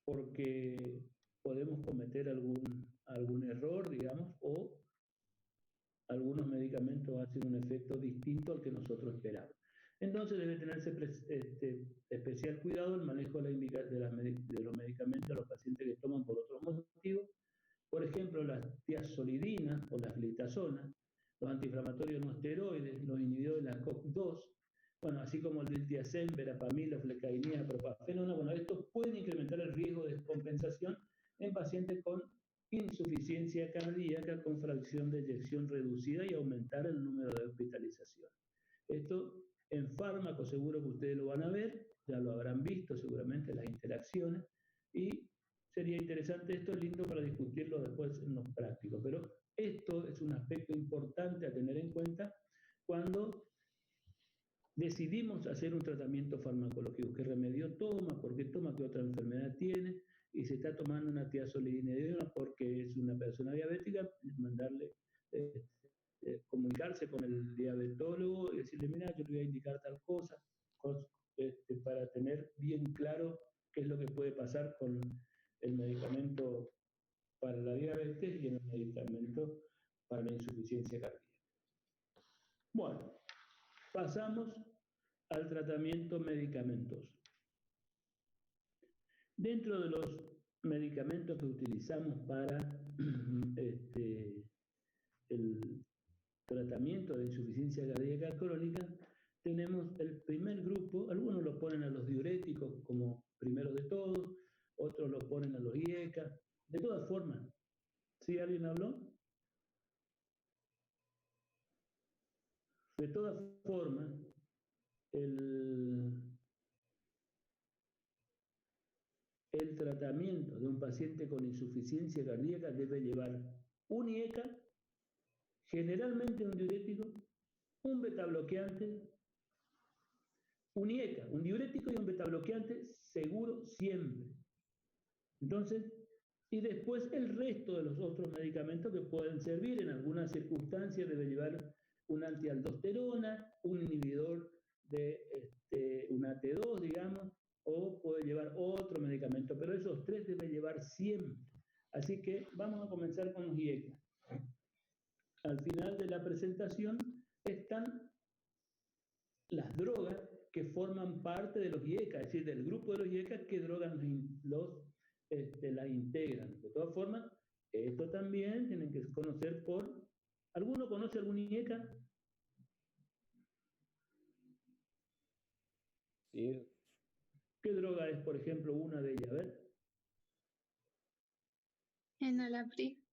porque podemos cometer algún error, digamos, o algunos medicamentos hacen un efecto distinto al que nosotros esperamos. Entonces debe tenerse especial cuidado el manejo de los medicamentos a los pacientes que toman por otros motivos. Por ejemplo, las tiazolidinas o las glitazonas, los antiinflamatorios no esteroides, los inhibidores de la COX-2, bueno, así como el diltiazem, verapamil, flecainida, propafenona. Bueno, estos pueden incrementar el riesgo de descompensación en pacientes con insuficiencia cardíaca con fracción de eyección reducida y aumentar el número de hospitalizaciones. Esto en fármacos seguro que ustedes lo van a ver, ya lo habrán visto seguramente las interacciones, y sería interesante, esto es lindo para discutirlo después en los prácticos, pero esto es un aspecto importante a tener en cuenta cuando decidimos hacer un tratamiento farmacológico. ¿Qué remedio toma? ¿Por qué toma? ¿Qué otra enfermedad tiene? Y se está tomando una tiazolidina porque es una persona diabética, mandarle, comunicarse con el diabetólogo y decirle, mira, yo le voy a indicar tal cosa, para tener bien claro qué es lo que puede pasar con el medicamento para la diabetes y el medicamento para la insuficiencia cardíaca. Bueno, pasamos al tratamiento medicamentoso. Dentro de los medicamentos que utilizamos para el tratamiento de insuficiencia cardíaca crónica, tenemos el primer grupo, algunos lo ponen a los diuréticos como primeros de todos, otros lo ponen a los IECA. De todas formas, ¿sí alguien habló? De todas formas, el tratamiento de un paciente con insuficiencia cardíaca debe llevar un IECA, generalmente un diurético, un betabloqueante, un IECA, un diurético y un betabloqueante seguro siempre. Entonces, y después el resto de los otros medicamentos que pueden servir en algunas circunstancias debe llevar una antialdosterona, un inhibidor de una T2, digamos, o puede llevar otro medicamento, pero esos tres debe llevar siempre. Así que vamos a comenzar con los IECA. Al final de la presentación están las drogas que forman parte de los IECA, es decir, del grupo de los IECA, qué drogas las integran. De todas formas, esto también tienen que conocer por... ¿Alguno conoce algún IECA? Sí. ¿Qué droga es, por ejemplo, una de ellas? A ver. Enalapril.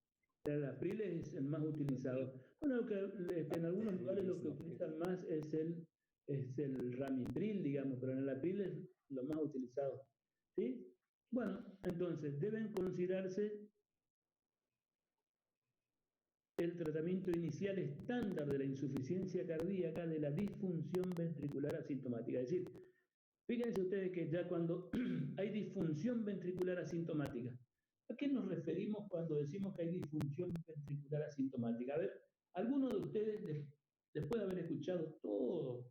El enalapril es el más utilizado. Bueno, en algunos lugares lo que utilizan más es el ramipril, digamos, pero el enalapril es lo más utilizado. ¿Sí? Bueno, entonces deben considerarse el tratamiento inicial estándar de la insuficiencia cardíaca de la disfunción ventricular asintomática. Es decir, fíjense ustedes que ya cuando hay disfunción ventricular asintomática, ¿a qué nos referimos cuando decimos que hay disfunción ventricular asintomática? A ver, ¿alguno de ustedes después de haber escuchado todo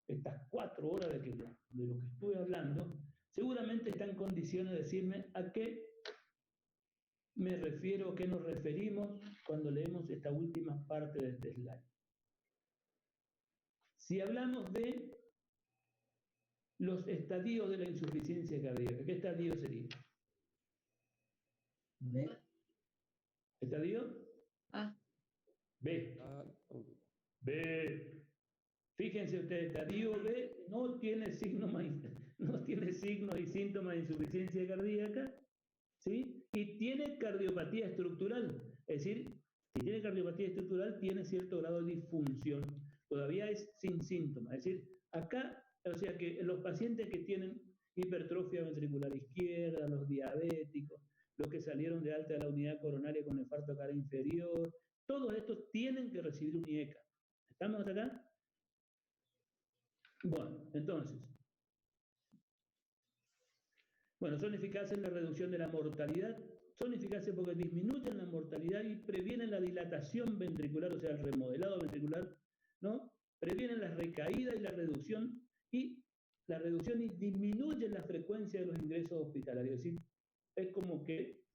estas 4 horas de lo que estuve hablando, seguramente está en condiciones de decirme a qué me refiero, a qué nos referimos cuando leemos esta última parte de este slide. Si hablamos de los estadios de la insuficiencia cardíaca, ¿qué estadio sería? ¿Estadio? A. B. B. Fíjense ustedes, estadio B no tiene signos y síntomas de insuficiencia cardíaca, ¿sí? Y tiene cardiopatía estructural, es decir, si tiene cardiopatía estructural tiene cierto grado de disfunción, todavía es sin síntomas, es decir, acá, o sea que los pacientes que tienen hipertrofia ventricular izquierda, los diabéticos, los que salieron de alta de la unidad coronaria con infarto cara inferior, todos estos tienen que recibir un IECA. ¿Estamos hasta acá? Bueno, entonces, son eficaces en la reducción de la mortalidad, son eficaces porque disminuyen la mortalidad y previenen la dilatación ventricular, o sea, el remodelado ventricular, ¿no? Previenen la recaída y la reducción y disminuyen la frecuencia de los ingresos hospitalarios. Es decir, es como que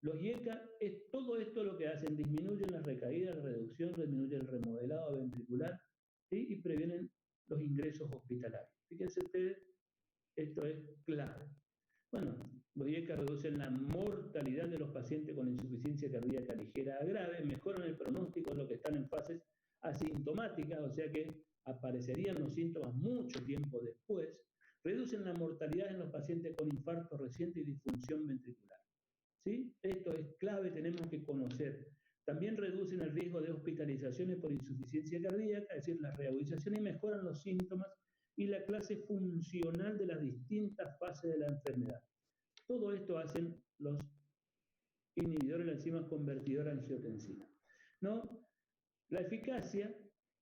los IECA, es todo esto lo que hacen, disminuyen la recaída, la reducción, disminuyen el remodelado ventricular, ¿sí? Y previenen los ingresos hospitalarios. Fíjense ustedes, esto es clave. Bueno, los IECA reducen la mortalidad de los pacientes con insuficiencia cardíaca ligera a grave, mejoran el pronóstico de los que están en fases asintomáticas, o sea que aparecerían los síntomas mucho tiempo después, reducen la mortalidad en los pacientes con infarto reciente y disfunción ventricular. ¿Sí? Esto es clave, tenemos que conocer. También reducen el riesgo de hospitalizaciones por insuficiencia cardíaca, es decir, la reagudización, y mejoran los síntomas y la clase funcional de las distintas fases de la enfermedad. Todo esto hacen los inhibidores de la enzima convertidora angiotensina, ¿no? La eficacia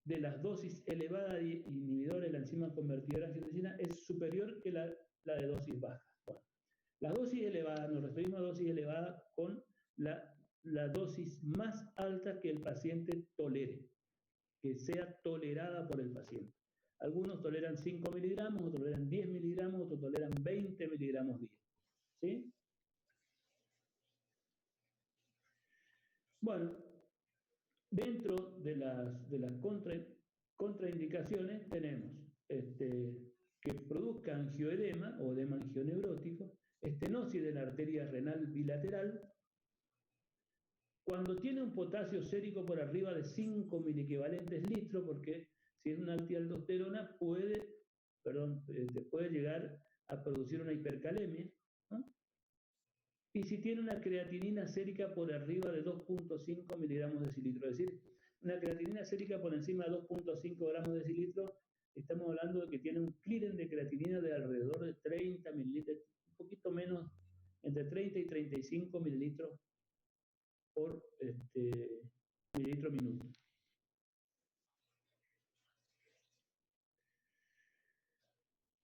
de las dosis elevadas de inhibidores de la enzima convertidora angiotensina es superior que la de dosis baja. Bueno, las dosis elevadas, nos referimos a dosis elevadas con la dosis más alta que el paciente tolere, que sea tolerada por el paciente. Algunos toleran 5 miligramos, otros toleran 10 miligramos, otros toleran 20 miligramos día. ¿Sí? Bueno, dentro de las contraindicaciones tenemos que produzca angioedema o edema angioneurótico, estenosis de la arteria renal bilateral, cuando tiene un potasio sérico por arriba de 5 miliequivalentes litros, porque si es una altialdosterona puede llegar a producir una hipercalemia, ¿no? Y si tiene una creatinina sérica por arriba de 2.5 miligramos de decilitro, es decir, una creatinina sérica por encima de 2.5 gramos de decilitro, estamos hablando de que tiene un clearance de creatinina de alrededor de 30 mililitros, un poquito menos, entre 30 y 35 mililitros por mililitro minuto.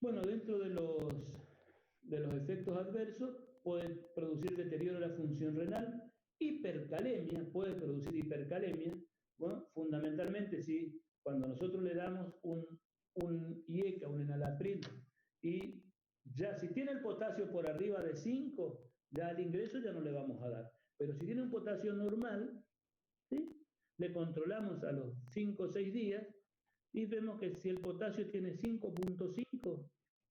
Bueno, dentro de los efectos adversos puede producir deterioro de la función renal, hipercalemia, puede producir hipercalemia, bueno, fundamentalmente si cuando nosotros le damos un IECA, un enalapril, y ya si tiene el potasio por arriba de 5, ya al ingreso ya no le vamos a dar. Pero si tiene un potasio normal, ¿sí? Le controlamos a los 5 o 6 días y vemos que si el potasio tiene 5.5,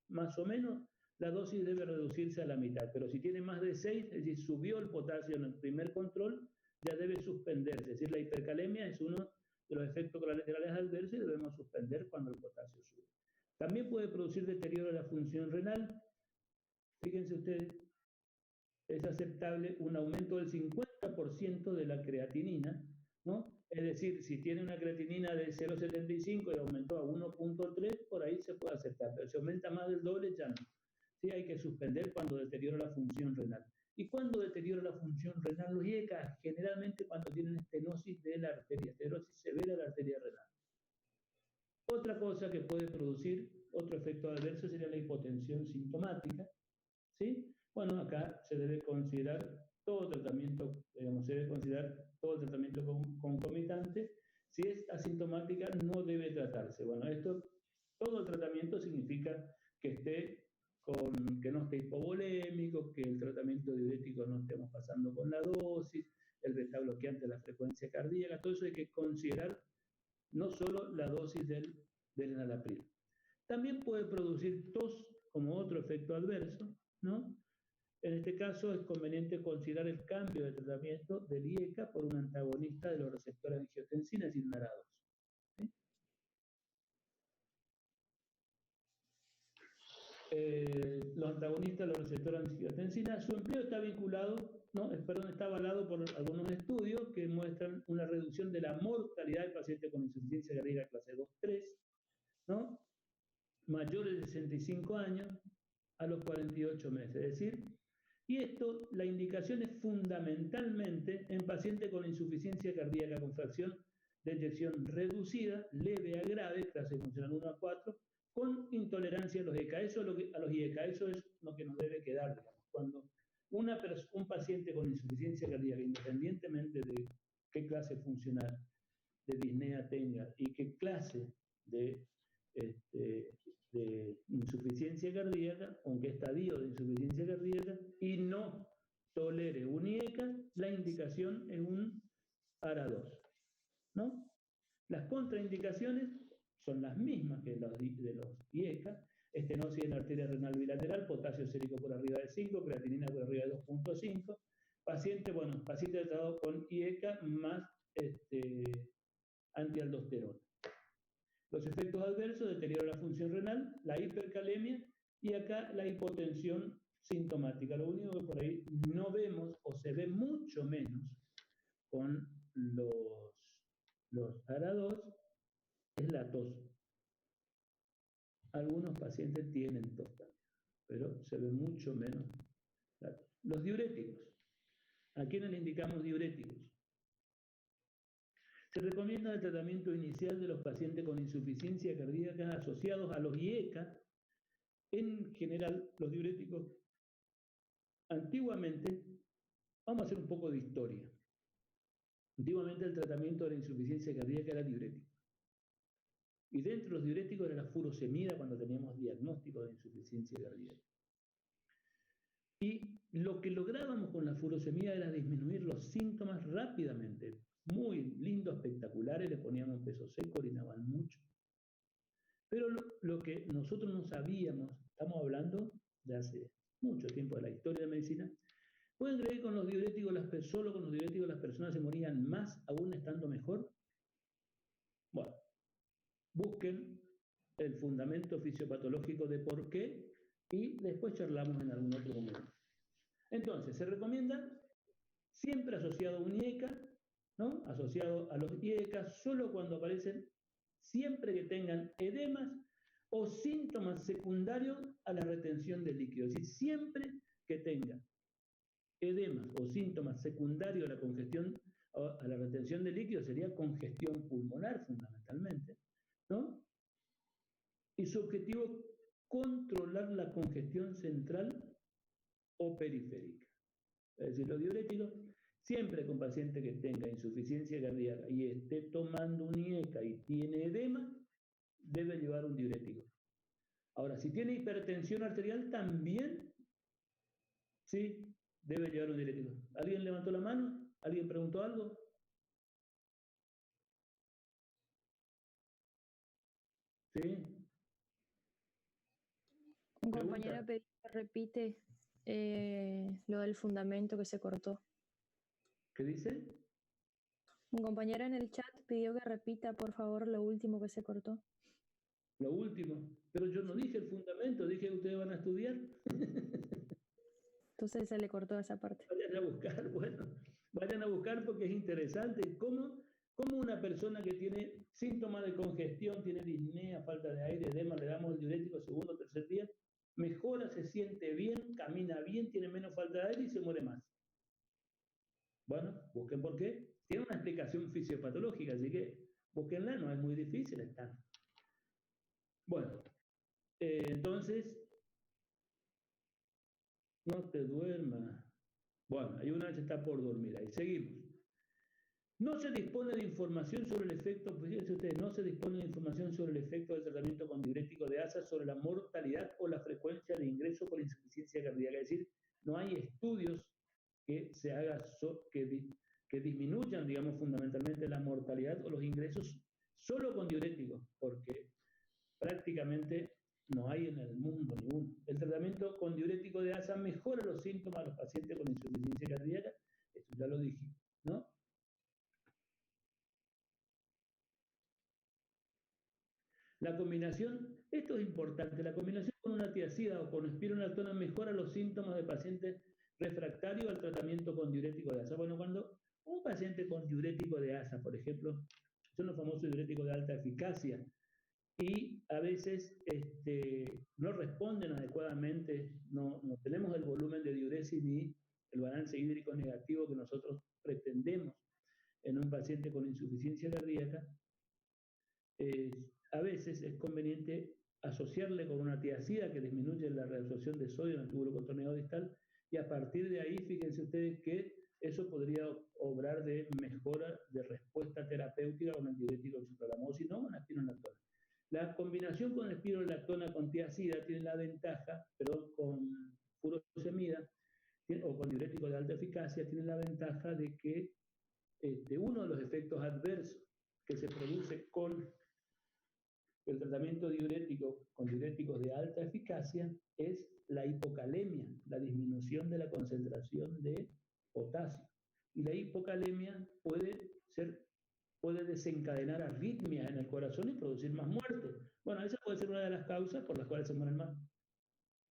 más o menos, la dosis debe reducirse a la mitad. Pero si tiene más de 6, es decir, subió el potasio en el primer control, ya debe suspenderse. Es decir, la hipercalemia es uno de los efectos colaterales adversos y debemos suspender cuando el potasio sube. También puede producir deterioro de la función renal. Fíjense ustedes, es aceptable un aumento del 50% de la creatinina, ¿no? Es decir, si tiene una creatinina de 0,75 y aumentó a 1.3, por ahí se puede aceptar, pero si aumenta más del doble ya no. Sí, hay que suspender cuando deteriora la función renal. ¿Y cuándo deteriora la función renal? Los IECA, generalmente cuando tienen estenosis de la arteria, estenosis severa de la arteria renal. Otra cosa que puede producir otro efecto adverso sería la hipotensión sintomática, ¿sí? Bueno, acá se debe considerar todo tratamiento, concomitante. Si es asintomática, no debe tratarse. Bueno, todo el tratamiento significa que no esté hipovolémico, que el tratamiento diurético no estemos pasando con la dosis, el beta bloqueante de la frecuencia cardíaca, todo eso hay que considerar no solo la dosis del enalapril. También puede producir tos como otro efecto adverso, ¿no? En este caso es conveniente considerar el cambio de tratamiento del IECA por un antagonista de los receptores de angiotensina, es decir, NARA2. ¿Sí? Los antagonistas de los receptores de angiotensina, su empleo está está avalado por algunos estudios que muestran una reducción de la mortalidad del paciente con insuficiencia cardíaca clase 2-3, ¿no? Mayores de 65 años a los 48 meses, es decir, y esto, la indicación es fundamentalmente en pacientes con insuficiencia cardíaca con fracción de eyección reducida, leve a grave, clase funcional 1 a 4, con intolerancia a los IECA. Eso es lo que nos debe quedar, digamos. Cuando un paciente con insuficiencia cardíaca, independientemente de qué clase funcional de disnea tenga y qué clase de insuficiencia cardíaca, con qué estadio de insuficiencia cardíaca, y no tolere un IECA, la indicación es un ARA2, ¿no? Las contraindicaciones son las mismas que las de los IECA: estenosis en la arteria renal bilateral, potasio sérico por arriba de 5, creatinina por arriba de 2.5, paciente tratado con IECA más antialdosterona. Los efectos adversos: deterioro de la función renal, la hipercalemia y acá la hipotensión sintomática. Lo único que por ahí no vemos o se ve mucho menos con los ARA2 es la tos. Algunos pacientes tienen tos también, pero se ve mucho menos la tos. Los diuréticos. ¿A quiénes le indicamos diuréticos? Se recomienda el tratamiento inicial de los pacientes con insuficiencia cardíaca asociados a los IECA. En general, los diuréticos, antiguamente, vamos a hacer un poco de historia. Antiguamente el tratamiento de la insuficiencia cardíaca era diurético. Y dentro de los diuréticos era la furosemida cuando teníamos diagnóstico de insuficiencia cardíaca. Y lo que lográbamos con la furosemida era disminuir los síntomas rápidamente. Muy lindo, espectaculares, le poníamos un peso seco, orinaban mucho. Pero lo que nosotros no sabíamos, estamos hablando de hace mucho tiempo de la historia de la medicina, ¿pueden creer que con los diuréticos, solo con los diuréticos las personas se morían más aún estando mejor? Bueno, busquen el fundamento fisiopatológico de por qué y después charlamos en algún otro momento. Entonces, se recomienda siempre asociado a un IECA, ¿no? Asociado a los IECA solo cuando aparecen, siempre que tengan edemas o síntomas secundarios a la retención de líquido. Es decir, siempre que tengan edemas o síntomas secundarios a la congestión, a la retención de líquido, sería congestión pulmonar fundamentalmente, ¿no? Y su objetivo, controlar la congestión central o periférica. Es decir, los diuréticos, siempre con paciente que tenga insuficiencia cardíaca y esté tomando un IECA y tiene edema, debe llevar un diurético. Ahora, si tiene hipertensión arterial, también, sí, debe llevar un diurético. ¿Alguien levantó la mano? ¿Alguien preguntó algo? ¿Sí? Un compañero pidió que repite lo del fundamento que se cortó. ¿Qué dice? Un compañero en el chat pidió que repita, por favor, lo último que se cortó. Lo último. Pero yo no dije el fundamento, dije que ustedes van a estudiar. Entonces se le cortó esa parte. Vayan a buscar, bueno, vayan a buscar porque es interesante cómo una persona que tiene síntomas de congestión, tiene disnea, falta de aire, edema, le damos el diurético segundo o tercer día, mejora, se siente bien, camina bien, tiene menos falta de aire y se muere más. Bueno, busquen por qué. Tiene una explicación fisiopatológica, así que búsquenla, no es muy difícil, está. Bueno, entonces, no te duermas. Bueno, hay una que está por dormir, ahí seguimos. No se dispone de información sobre el efecto, pues fíjense ustedes, no se dispone de información sobre el efecto del tratamiento con diurético de asa sobre la mortalidad o la frecuencia de ingreso por insuficiencia cardíaca. Es decir, no hay estudios que se hagan que disminuyan, digamos, fundamentalmente la mortalidad o los ingresos solo con diuréticos, porque prácticamente no hay en el mundo ninguno. El tratamiento con diurético de asa mejora los síntomas de los pacientes con insuficiencia cardíaca, esto ya lo dije, ¿no? La combinación, esto es importante, la combinación con una tiazida o con espironolactona mejora los síntomas de pacientes refractarios al tratamiento con diurético de asa. Bueno, cuando un paciente con diurético de asa, por ejemplo, son los famosos diuréticos de alta eficacia, y a veces no responden adecuadamente, no tenemos el volumen de diuresis ni el balance hídrico negativo que nosotros pretendemos en un paciente con insuficiencia cardíaca, a veces es conveniente asociarle con una tiazida que disminuye la reabsorción de sodio en el túbulo contorneado distal, y a partir de ahí, fíjense ustedes que eso podría obrar de mejora de respuesta terapéutica con el diurético supralamoso y no con espironolactona. La combinación con espironolactona con tiazida tiene la ventaja, con furosemida o con diurético de alta eficacia, tiene la ventaja de que uno de los efectos adversos que se produce con el tratamiento diurético con diuréticos de alta eficacia es la hipocalemia, la disminución de la concentración de potasio. Y la hipocalemia puede desencadenar arritmias en el corazón y producir más muerte. Bueno, esa puede ser una de las causas por las cuales se mueren más.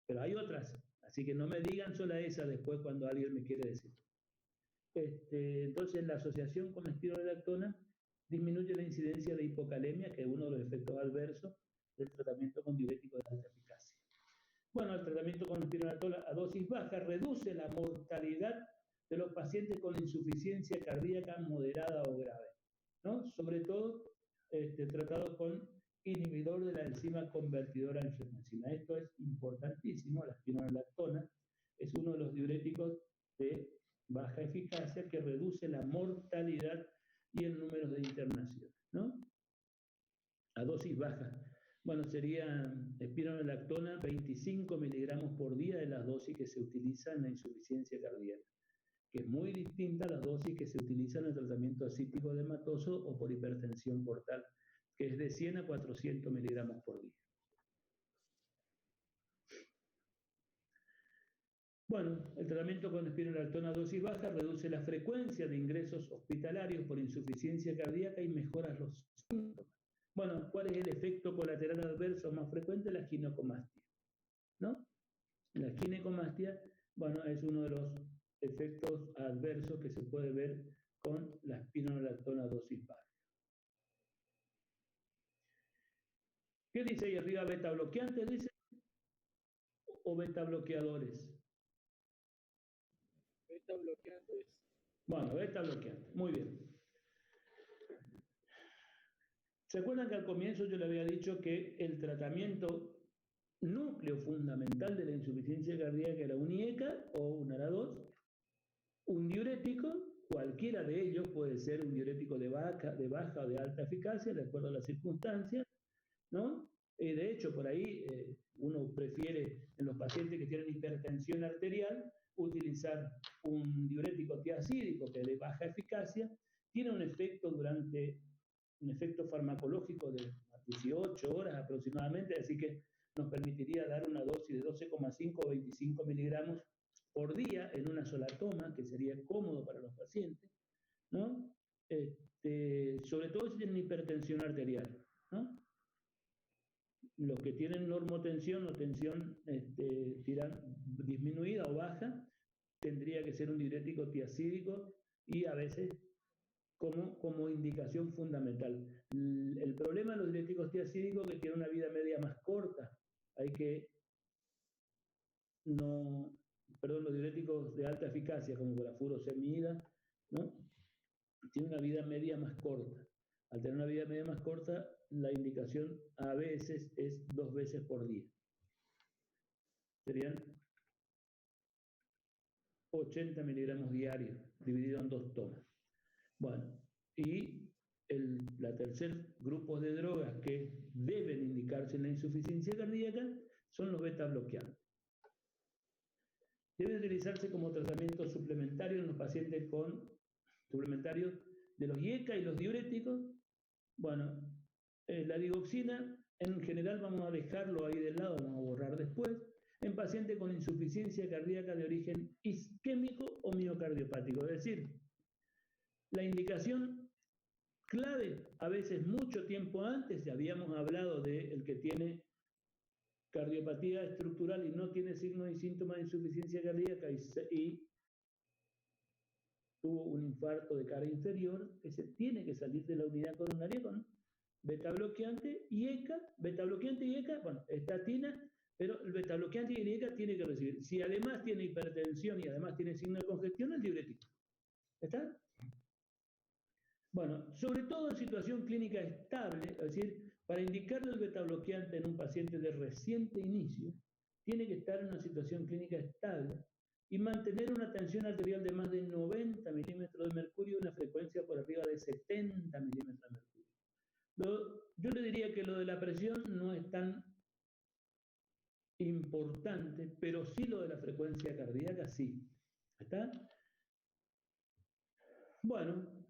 Pero hay otras, así que no me digan solo esa después cuando alguien me quiere decir. Entonces, la asociación con espironolactona disminuye la incidencia de hipocalemia, que es uno de los efectos adversos del tratamiento con diurético de alta eficacia. Bueno, el tratamiento con espironolactona a dosis baja reduce la mortalidad de los pacientes con insuficiencia cardíaca moderada o grave, ¿no? Sobre todo tratado con inhibidor de la enzima convertidora a angiotensina. Esto es importantísimo. La espironolactona es uno de los diuréticos de baja eficacia que reduce la mortalidad y el número de internaciones, ¿no? A dosis baja. Bueno, sería espironolactona 25 miligramos por día de las dosis que se utilizan en la insuficiencia cardíaca, que es muy distinta a las dosis que se utilizan en el tratamiento ascítico edematoso o por hipertensión portal, que es de 100 a 400 miligramos por día. Bueno, el tratamiento con espironolactona a dosis baja reduce la frecuencia de ingresos hospitalarios por insuficiencia cardíaca y mejora los síntomas. Bueno, ¿cuál es el efecto colateral adverso más frecuente? La ginecomastia, ¿no? La ginecomastia, bueno, es uno de los efectos adversos que se puede ver con la espironolactona a dosis baja. ¿Qué dice ahí arriba? ¿Beta bloqueantes, dice? ¿O beta bloqueadores? Beta bloqueantes. Bueno, beta bloqueantes. Muy bien. ¿Se acuerdan que al comienzo yo le había dicho que el tratamiento núcleo fundamental de la insuficiencia cardíaca era un IECA o un ARA2, un diurético, cualquiera de ellos puede ser un diurético de baja o de alta eficacia, de acuerdo a las circunstancias, ¿no? De hecho, por ahí uno prefiere en los pacientes que tienen hipertensión arterial utilizar un diurético tiazídico que es de baja eficacia, tiene un efecto farmacológico de 18 horas aproximadamente, así que nos permitiría dar una dosis de 12,5 o 25 miligramos por día en una sola toma, que sería cómodo para los pacientes, ¿no? Sobre todo si tienen hipertensión arterial, ¿no? Los que tienen normotensión o tensión disminuida o baja, tendría que ser un diurético tiazídico y a veces como indicación fundamental. El problema de los diuréticos tiazídicos es que tienen una vida media más corta. Los diuréticos de alta eficacia, como la furosemida, ¿no? Tienen una vida media más corta. Al tener una vida media más corta, la indicación a veces es 2 veces por día. Serían 80 miligramos diarios, dividido en 2 tomas. Bueno, Y la tercer grupo de drogas que deben indicarse en la insuficiencia cardíaca son los beta bloqueantes. Deben utilizarse como tratamiento suplementario en los pacientes con suplementarios de los IECA y los diuréticos. Bueno, la digoxina en general vamos a dejarlo ahí del lado, vamos a borrar después, en pacientes con insuficiencia cardíaca de origen isquémico o miocardiopático. Es decir, la indicación clave, a veces mucho tiempo antes, ya habíamos hablado del que tiene cardiopatía estructural y no tiene signos y síntomas de insuficiencia cardíaca y tuvo un infarto de cara inferior, que se tiene que salir de la unidad coronaria con beta bloqueante y ECA, bueno, estatina, pero el beta bloqueante y el ECA tiene que recibir. Si además tiene hipertensión y además tiene signo de congestión, el diurético. ¿Está? Bueno, sobre todo en situación clínica estable, es decir, para indicarle el beta bloqueante en un paciente de reciente inicio, tiene que estar en una situación clínica estable y mantener una tensión arterial de más de 90 milímetros de mercurio y una frecuencia por arriba de 70 milímetros de mercurio. Yo le diría que lo de la presión no es tan importante, pero sí lo de la frecuencia cardíaca, sí. ¿Está? Bueno,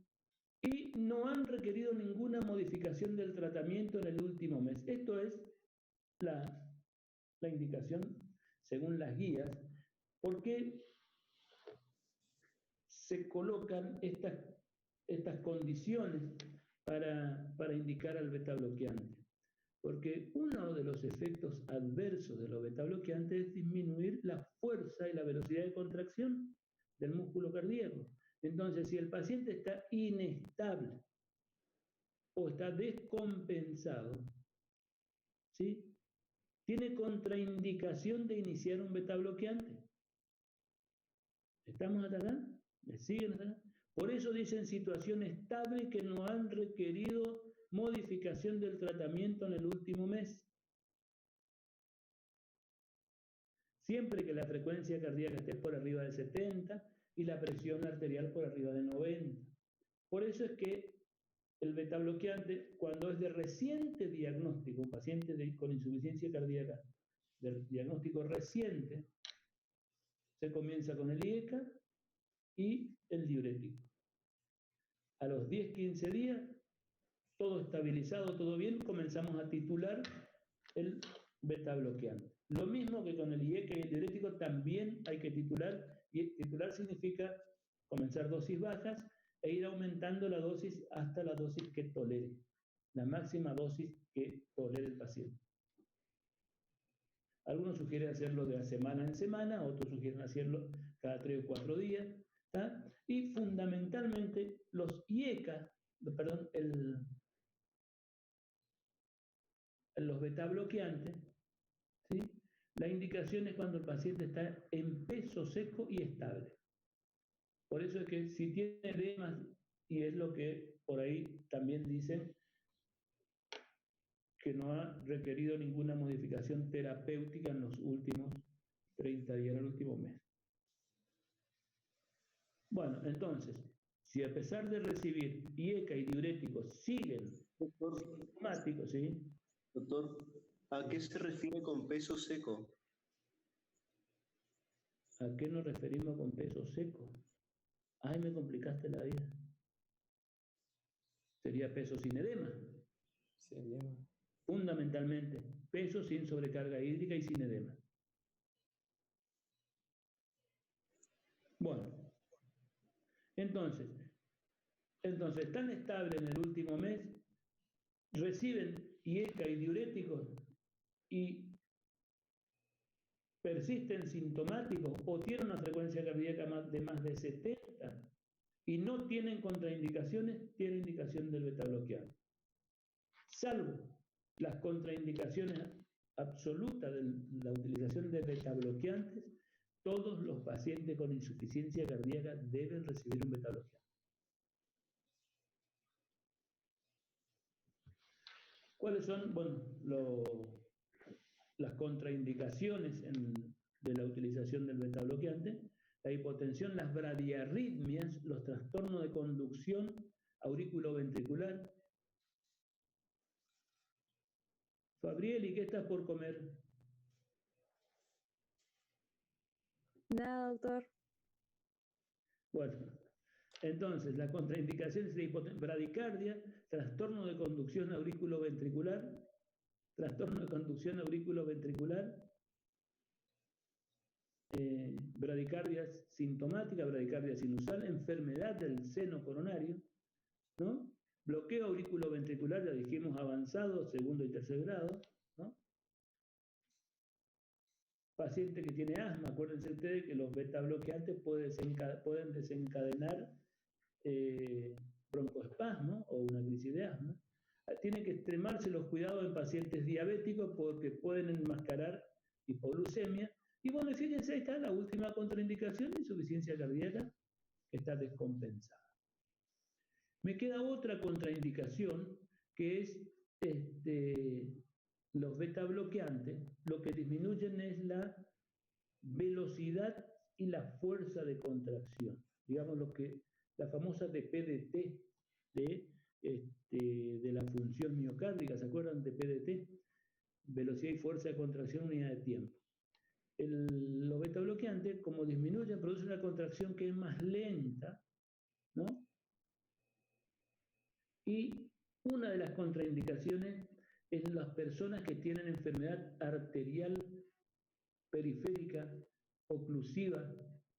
y no han requerido ninguna modificación del tratamiento en el último mes. Esto es la indicación según las guías. ¿Por qué se colocan estas condiciones para indicar al beta bloqueante? Porque uno de los efectos adversos de los beta bloqueantes es disminuir la fuerza y la velocidad de contracción del músculo cardíaco. Entonces, si el paciente está inestable o está descompensado, ¿sí?, tiene contraindicación de iniciar un beta bloqueante. ¿Estamos hasta acá? ¿Me siguen hasta acá? Por eso dicen situación estable que no han requerido modificación del tratamiento en el último mes. Siempre que la frecuencia cardíaca esté por arriba de 70 y la presión arterial por arriba de 90. Por eso es que el beta bloqueante, cuando es de reciente diagnóstico, un paciente con insuficiencia cardíaca de diagnóstico reciente, se comienza con el IECA y el diurético. A los 10-15 días, todo estabilizado, todo bien, comenzamos a titular el beta bloqueante. Lo mismo que con el IECA y el diurético, también hay que titular, y titular significa comenzar dosis bajas e ir aumentando la dosis hasta la dosis que tolere, la máxima dosis que tolere el paciente. Algunos sugieren hacerlo de semana en semana, otros sugieren hacerlo cada 3 o 4 días, ¿tá? Y fundamentalmente los IECA, perdón, los beta bloqueantes, ¿sí?, la indicación es cuando el paciente está en peso seco y estable. Por eso es que si tiene edemas, y es lo que por ahí también dicen, que no ha requerido ninguna modificación terapéutica en los últimos 30 días, en el último mes. Bueno, entonces, si a pesar de recibir IECA y diuréticos siguen sintomáticos, ¿sí? Doctor, ¿a qué se refiere con peso seco? ¿A qué nos referimos con peso seco? Ay, me complicaste la vida. Sería peso sin edema. Sin edema. Fundamentalmente, peso sin sobrecarga hídrica y sin edema. Bueno, entonces, tan estable en el último mes, reciben IECA y diuréticos y persisten sintomáticos o tienen una frecuencia cardíaca de más de 70 y no tienen contraindicaciones, tienen indicación del beta bloqueante. Salvo las contraindicaciones absolutas de la utilización de beta bloqueantes, todos los pacientes con insuficiencia cardíaca deben recibir un beta bloqueante. ¿Cuáles son? Bueno, las contraindicaciones de la utilización del beta bloqueante: la hipotensión, las bradiarritmias, los trastornos de conducción auriculoventricular. Fabrieli, ¿qué estás por comer? Nada, doctor. Bueno, entonces la contraindicación es la bradicardia, trastorno de conducción auriculoventricular, bradicardia sintomática, bradicardia sinusal, enfermedad del seno coronario, ¿no? Bloqueo auriculoventricular, ya dijimos avanzado, segundo y tercer grado, ¿no? Paciente que tiene asma, acuérdense ustedes que los beta bloqueantes pueden desencadenar broncoespasmo o una crisis de asma. Tienen que extremarse los cuidados en pacientes diabéticos porque pueden enmascarar hipoglucemia. Y bueno, fíjense, ahí está la última contraindicación, insuficiencia cardíaca, que está descompensada. Me queda otra contraindicación, que es los beta bloqueantes. Lo que disminuyen es la velocidad y la fuerza de contracción. Digamos la famosa de PDT, de la función miocárdica, ¿se acuerdan de PDT? Velocidad y fuerza de contracción, unidad de tiempo. Los beta bloqueantes, como disminuyen, producen una contracción que es más lenta, ¿no? Y una de las contraindicaciones es las personas que tienen enfermedad arterial periférica, oclusiva,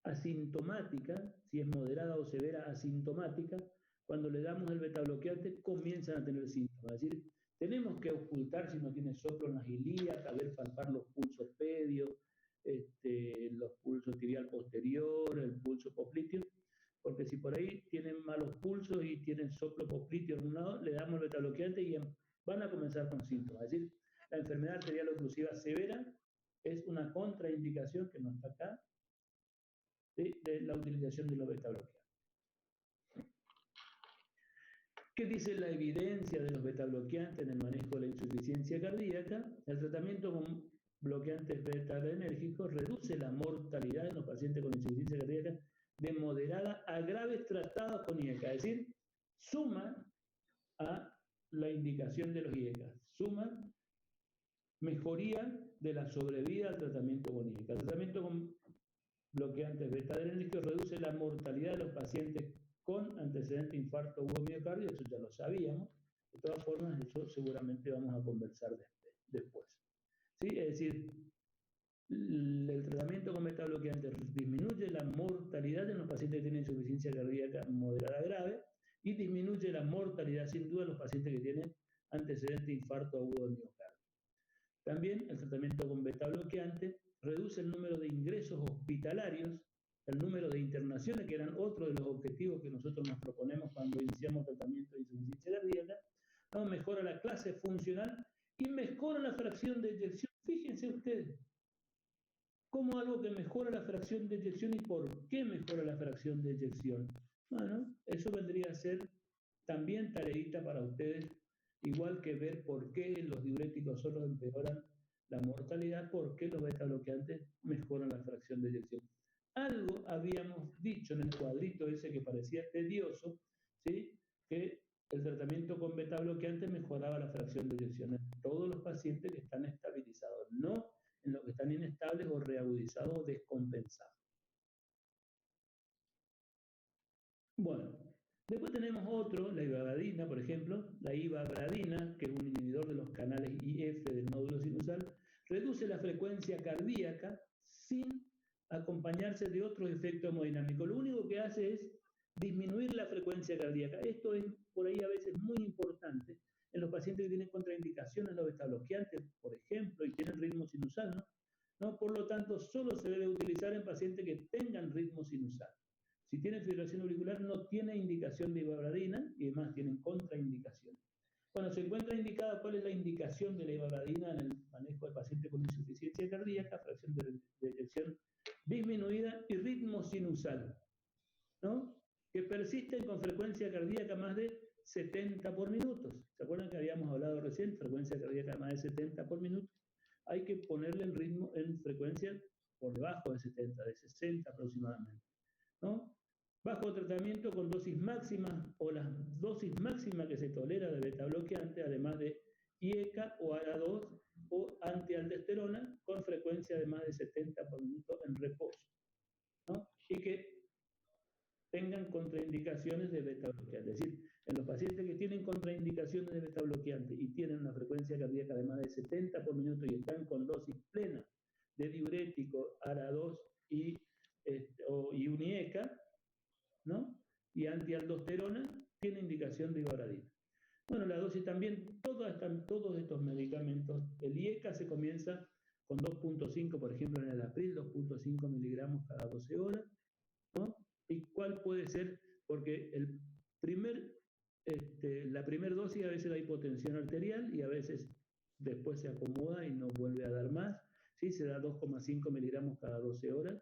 asintomática, si es moderada o severa, asintomática, cuando le damos el beta bloqueante comienzan a tener síntomas. Es decir, tenemos que ocultar si no tiene soplo en las ilíacas, palpar los pulsos pedios, los pulsos tibial posterior, el pulso popliteo, porque si por ahí tienen malos pulsos y tienen soplo popliteo en un lado, le damos el beta bloqueante y van a comenzar con síntomas. Es decir, la enfermedad arterial oclusiva severa es una contraindicación que no está acá de la utilización de los beta bloqueantes. ¿Qué dice la evidencia de los beta bloqueantes en el manejo de la insuficiencia cardíaca? El tratamiento con bloqueantes beta-adrenérgicos reduce la mortalidad en los pacientes con insuficiencia cardíaca de moderada a graves tratados con IECA, es decir, suma a la indicación de los IECA, suma mejoría de la sobrevida al tratamiento con IECA. El tratamiento con bloqueantes beta-adrenérgicos reduce la mortalidad de los pacientes con antecedente de infarto o miocardio, eso ya lo sabíamos. De todas formas, eso seguramente vamos a conversar después. ¿Sí? Es decir, el tratamiento con beta bloqueantes disminuye la mortalidad en los pacientes que tienen insuficiencia cardíaca moderada grave y disminuye la mortalidad sin duda en los pacientes que tienen antecedente de infarto agudo de miocardio. También el tratamiento con beta bloqueantes reduce el número de ingresos hospitalarios, el número de internaciones, que eran otro de los objetivos que nosotros nos proponemos cuando iniciamos tratamiento de insuficiencia cardíaca, ¿no? Mejora la clase funcional y mejora la fracción de eyección. Fíjense ustedes, cómo algo que mejora la fracción de eyección y por qué mejora la fracción de eyección. Bueno, eso vendría a ser también tareita para ustedes, igual que ver por qué los diuréticos solo empeoran la mortalidad, por qué los beta bloqueantes mejoran la fracción de eyección. Algo habíamos dicho en el cuadrito ese que parecía tedioso, ¿sí? Que el tratamiento con beta bloqueantes mejoraba la fracción de eyección en todos los pacientes que están estabilizados, no en los que están inestables o reagudizados o descompensados. Bueno, después tenemos otro, la ivabradina, por ejemplo. La ivabradina, que es un inhibidor de los canales IF del nódulo sinusal, reduce la frecuencia cardíaca sin acompañarse de otros efectos hemodinámicos. Lo único que hace es disminuir la frecuencia cardíaca. Esto es por ahí a veces muy importante en los pacientes que tienen contraindicaciones, los beta bloqueantes, por ejemplo, y tienen ritmo sinusal, ¿no? Por lo tanto, solo se debe utilizar en pacientes que tengan ritmo sinusal. Si tienen fibrilación auricular, no tiene indicación de ivabradina y además tienen contraindicación. Cuando se encuentra indicada, ¿cuál es la indicación de la ivabradina en el manejo del paciente con insuficiencia cardíaca, fracción de eyección disminuida y ritmo sinusal, ¿no? Que persisten con frecuencia cardíaca más de 70 por minuto. ¿Se acuerdan que habíamos hablado recién? Frecuencia cardíaca más de 70 por minuto. Hay que ponerle el ritmo en frecuencia por debajo de 70, de 60 aproximadamente, ¿no? Bajo tratamiento con dosis máxima o las dosis máximas que se tolera de beta bloqueante, además de IECA o ARA2 o antialdosterona, con frecuencia de más de 70 por minuto en reposo, ¿no? Y que tengan contraindicaciones de beta bloqueante. Es decir, en los pacientes que tienen contraindicaciones de beta bloqueante y tienen una frecuencia cardíaca de más de 70 por minuto y están con dosis plena de diurético, ARA2 y un IECA, ¿no? Y antialdosterona, tiene indicación de ibabradina. Bueno, la dosis también, todos estos medicamentos, el IECA se comienza con 2.5, por ejemplo, en el April, 2.5 miligramos cada 12 horas, ¿no? ¿Y cuál puede ser? Porque la primera dosis a veces da hipotensión arterial y a veces después se acomoda y no vuelve a dar más, ¿sí? Se da 2,5 miligramos cada 12 horas.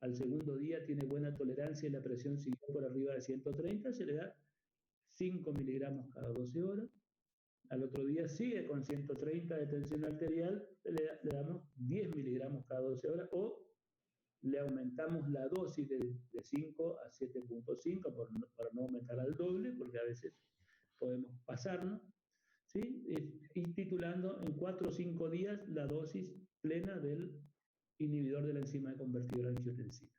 Al segundo día tiene buena tolerancia y la presión siguió por arriba de 130, se le da 5 miligramos cada 12 horas. Al otro día sigue con 130 de tensión arterial, le damos 10 miligramos cada 12 horas o le aumentamos la dosis de 5 a 7.5 para no aumentar al doble, porque a veces podemos pasarnos, ¿sí? Y titulando en 4 o 5 días la dosis plena del inhibidor de la enzima convertidora de angiotensina.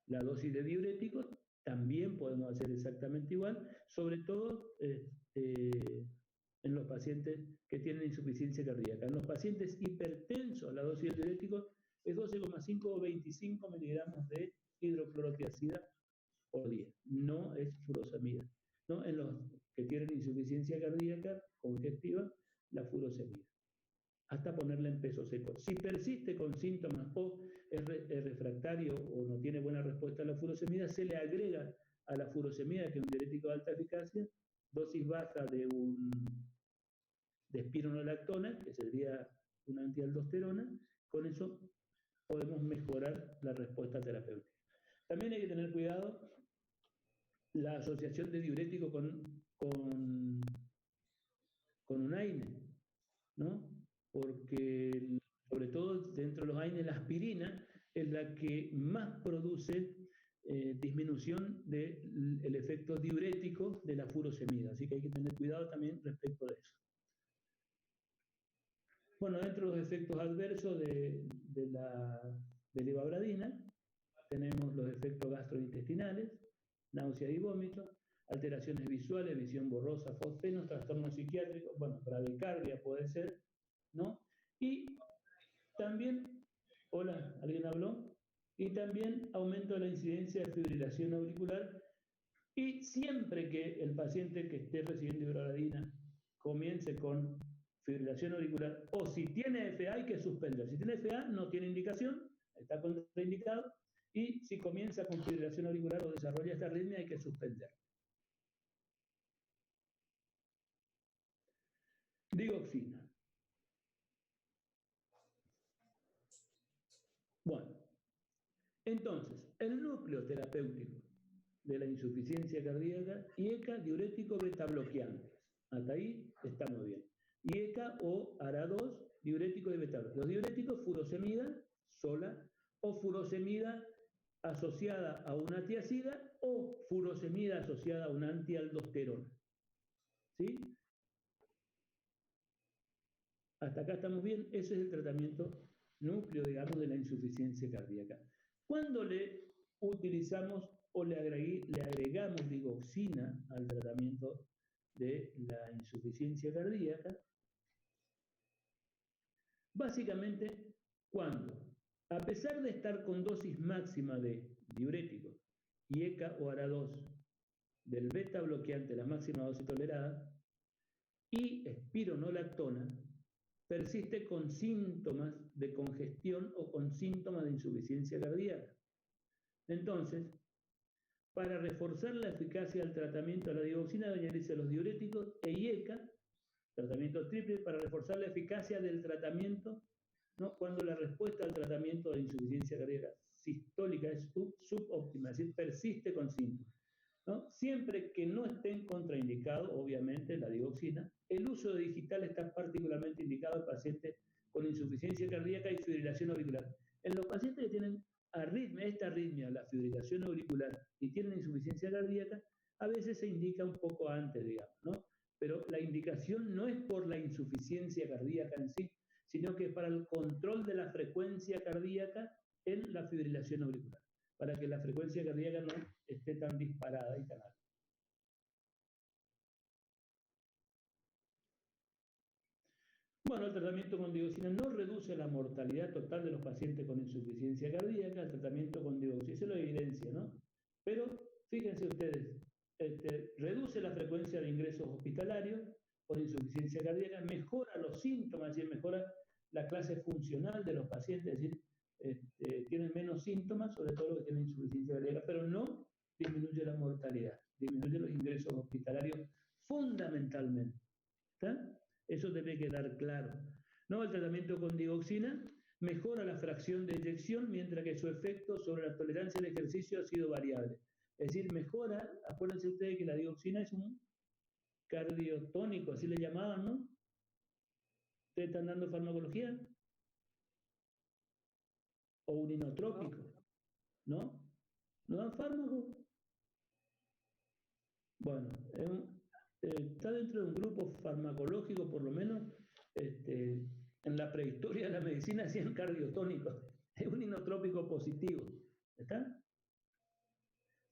La dosis de diuréticos también podemos hacer exactamente igual, sobre todo en los pacientes que tienen insuficiencia cardíaca. En los pacientes hipertensos, la dosis de diuréticos es 12,5 o 25 miligramos de hidroclorotiazida por día, no es furosemida, ¿no? En los que tienen insuficiencia cardíaca congestiva, la furosemida, hasta ponerla en peso seco. Si persiste con síntomas o es refractario o no tiene buena respuesta a la furosemida, se le agrega a la furosemida, que es un diurético de alta eficacia, dosis baja de espironolactona, que sería una antialdosterona. Con eso podemos mejorar la respuesta terapéutica. También hay que tener cuidado la asociación de diurético con un AINE, ¿no? Porque sobre todo dentro de los AINE la aspirina es la que más produce disminución del efecto diurético de la furosemida, así que hay que tener cuidado también respecto de eso. Bueno, dentro de los efectos adversos de la ibabradina tenemos los efectos gastrointestinales, náuseas y vómitos, alteraciones visuales, visión borrosa, fosfenos, trastornos psiquiátricos, bueno, bradicardia puede ser, ¿no? Y también, hola, ¿alguien habló? Y también aumento de la incidencia de fibrilación auricular, y siempre que el paciente que esté recibiendo ibabradina comience con fibrilación auricular, o si tiene FA hay que suspender. Si tiene FA no tiene indicación, está contraindicado, y si comienza con fibrilación auricular o desarrolla esta arritmia hay que suspender. Digoxina. Bueno, entonces, el núcleo terapéutico de la insuficiencia cardíaca, IECA, diurético, beta bloqueantes. Hasta ahí está muy bien. IECA o ARA2, diurético y beta bloqueantes. Los diuréticos, furosemida sola o furosemida asociada a una tiazida o furosemida asociada a una antialdosterona. ¿Sí? Hasta acá estamos bien. Ese es el tratamiento núcleo, digamos, de la insuficiencia cardíaca. Cuando le utilizamos o le agregamos digoxina al tratamiento de la insuficiencia cardíaca, básicamente cuando, a pesar de estar con dosis máxima de diuréticos, IECA o ARA2, del beta bloqueante, la máxima dosis tolerada, y espironolactona, persiste con síntomas de congestión o con síntomas de insuficiencia cardíaca. Entonces, para reforzar la eficacia del tratamiento de la digoxina, debe añadirse los diuréticos e IECA, tratamiento triple, para reforzar la eficacia del tratamiento, ¿no? Cuando la respuesta al tratamiento de insuficiencia cardíaca sistólica es subóptima, es decir, persiste con síntomas, ¿no? Siempre que no estén contraindicados, obviamente, la digoxina, el uso de digital está particularmente indicado en pacientes con insuficiencia cardíaca y fibrilación auricular. En los pacientes que tienen esta arritmia, la fibrilación auricular, y tienen insuficiencia cardíaca, a veces se indica un poco antes, digamos, ¿no? Pero la indicación no es por la insuficiencia cardíaca en sí, sino que es para el control de la frecuencia cardíaca en la fibrilación auricular, para que la frecuencia cardíaca no esté tan disparada y tan alta. Bueno, el tratamiento con digoxina no reduce la mortalidad total de los pacientes con insuficiencia cardíaca. El tratamiento con digoxina, eso lo evidencia, ¿no? Pero fíjense ustedes, reduce la frecuencia de ingresos hospitalarios por insuficiencia cardíaca, mejora los síntomas, es decir, mejora la clase funcional de los pacientes, es decir, tienen menos síntomas, sobre todo los que tienen insuficiencia cardíaca, pero no disminuye la mortalidad, disminuye los ingresos hospitalarios fundamentalmente. ¿Está? Eso debe quedar claro. ¿No? El tratamiento con digoxina mejora la fracción de eyección, mientras que su efecto sobre la tolerancia al ejercicio ha sido variable. Es decir, mejora, acuérdense ustedes que la digoxina es un cardiotónico, así le llamaban, ¿no? ¿Ustedes están dando farmacología? O un inotrópico, ¿no? ¿No dan fármaco? Bueno, está dentro de un grupo farmacológico, por lo menos, en la prehistoria de la medicina hacían cardiotónicos. Es un inotrópico positivo, ¿está?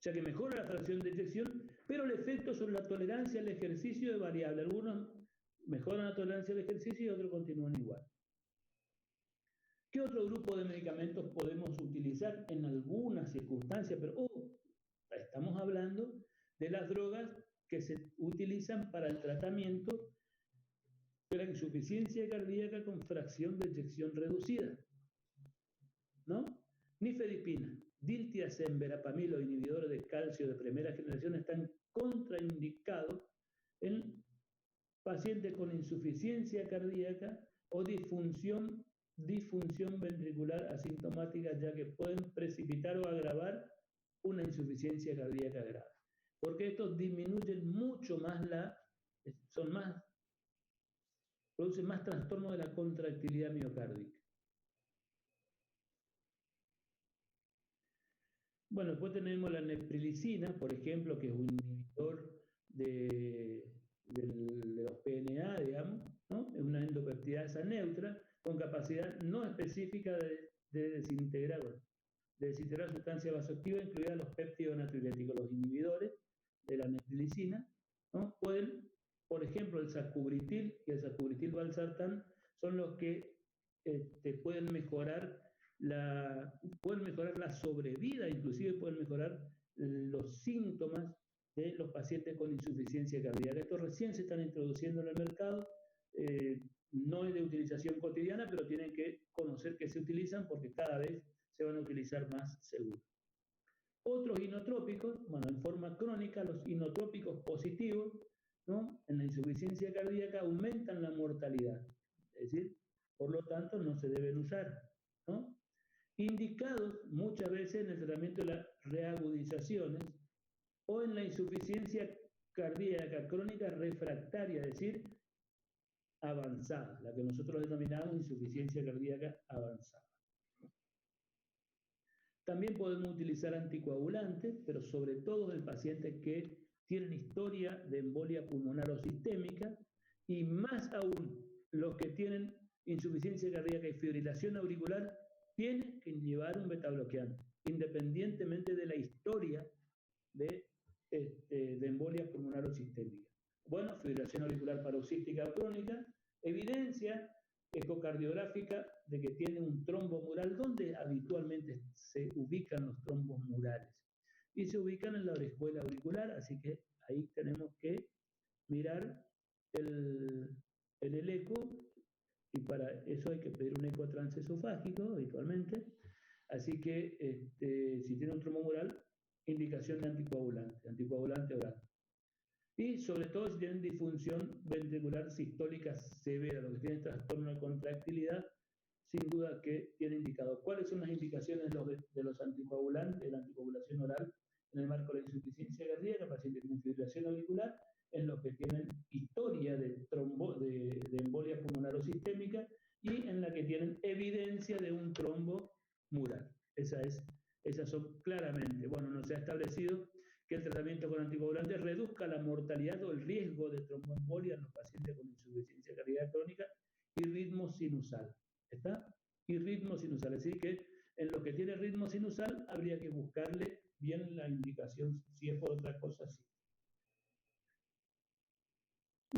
O sea que mejora la fracción de eyección, pero el efecto sobre la tolerancia al ejercicio es variable. Algunos mejoran la tolerancia al ejercicio y otros continúan igual. ¿Qué otro grupo de medicamentos podemos utilizar en algunas circunstancias? Pero estamos hablando de las drogas que se utilizan para el tratamiento de la insuficiencia cardíaca con fracción de eyección reducida, ¿no? Nifedipina, diltiazem, verapamil, inhibidores de calcio de primera generación están contraindicados en pacientes con insuficiencia cardíaca o disfunción ventricular asintomática, ya que pueden precipitar o agravar una insuficiencia cardíaca grave. Porque estos disminuyen mucho más producen más trastorno de la contractilidad miocárdica. Bueno, después tenemos la neprilicina, por ejemplo, que es un inhibidor de los PNA, digamos, ¿no? Es una endopeptidasa neutra con capacidad no específica de desintegrar sustancias vasoactivas, incluidas los péptidos natriuréticos. Los inhibidores de la neprilicina, ¿no? Pueden, por ejemplo, el sacubitril y el sacubitril/valsartán son los que pueden mejorar la sobrevida, inclusive pueden mejorar los síntomas de los pacientes con insuficiencia cardíaca. Estos recién se están introduciendo en el mercado, no es de utilización cotidiana, pero tienen que conocer que se utilizan porque cada vez se van a utilizar más seguros. Otros inotrópicos, bueno, en forma crónica, los inotrópicos positivos, ¿no? En la insuficiencia cardíaca aumentan la mortalidad, es decir, por lo tanto no se deben usar, ¿no? Indicados muchas veces en el tratamiento de las reagudizaciones o en la insuficiencia cardíaca crónica refractaria, es decir, avanzada, la que nosotros denominamos insuficiencia cardíaca avanzada. También podemos utilizar anticoagulantes, pero sobre todo en pacientes que tienen historia de embolia pulmonar o sistémica, y más aún los que tienen insuficiencia cardíaca y fibrilación auricular tienen que llevar un betabloqueante, independientemente de la historia de embolia pulmonar o sistémica. Bueno, fibrilación auricular paroxística o crónica, evidencia ecocardiográfica de que tiene un trombo mural. ¿Dónde habitualmente se ubican los trombos murales? Y se ubican en la orejuela auricular, así que ahí tenemos que mirar el eco, y para eso hay que pedir un eco transesofágico habitualmente. Así que si tiene un trombo mural, indicación de anticoagulante oral. Y sobre todo si tienen disfunción ventricular sistólica severa, lo que tiene trastorno de contractilidad, sin duda que tiene indicado. ¿Cuáles son las indicaciones de los anticoagulantes, de la anticoagulación oral en el marco de la insuficiencia cardíaca? Pacientes que tienen fibrilación auricular, en los que tienen historia de embolia pulmonar o sistémica, y en la que tienen evidencia de un trombo mural. Es Esas son claramente. Bueno, no se ha establecido que el tratamiento con anticoagulantes reduzca la mortalidad o el riesgo de tromboembolia en los pacientes con insuficiencia cardíaca crónica y ritmo sinusal. ¿Está? Y ritmo sinusal. Es decir, que en los que tiene ritmo sinusal habría que buscarle bien la indicación, si es por otra cosa, sí.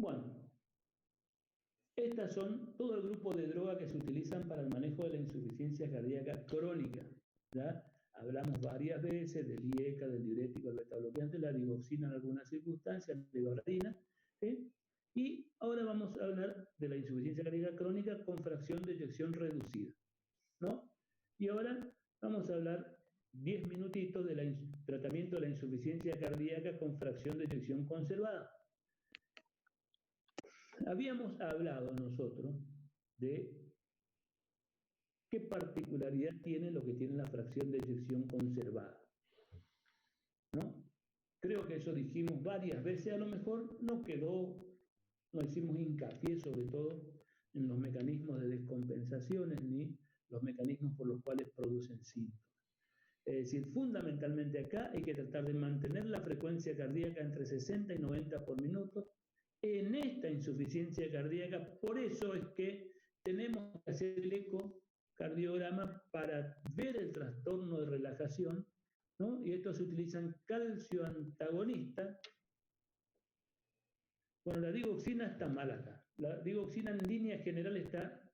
Bueno, estas son todo el grupo de drogas que se utilizan para el manejo de la insuficiencia cardíaca crónica. ¿Ya? Hablamos varias veces del IECA, del diurético, del betabloqueante, la digoxina en algunas circunstancias, la levotiratina, ¿sí? Y ahora vamos a hablar de la insuficiencia cardíaca crónica con fracción de eyección reducida, ¿no? Y ahora vamos a hablar 10 minutitos del tratamiento de la insuficiencia cardíaca con fracción de eyección conservada. Habíamos hablado nosotros de qué particularidad tiene lo que tiene la fracción de eyección conservada, ¿no? Creo que eso dijimos varias veces, a lo mejor no quedó, no hicimos hincapié sobre todo en los mecanismos de descompensaciones ni los mecanismos por los cuales producen síntomas. Es decir, fundamentalmente acá hay que tratar de mantener la frecuencia cardíaca entre 60 y 90 por minuto en esta insuficiencia cardíaca. Por eso es que tenemos que hacer el ecocardiograma para ver el trastorno de relajación, ¿no? Y estos se utilizan calcio antagonista. Bueno, la digoxina está mal acá. La digoxina en línea general está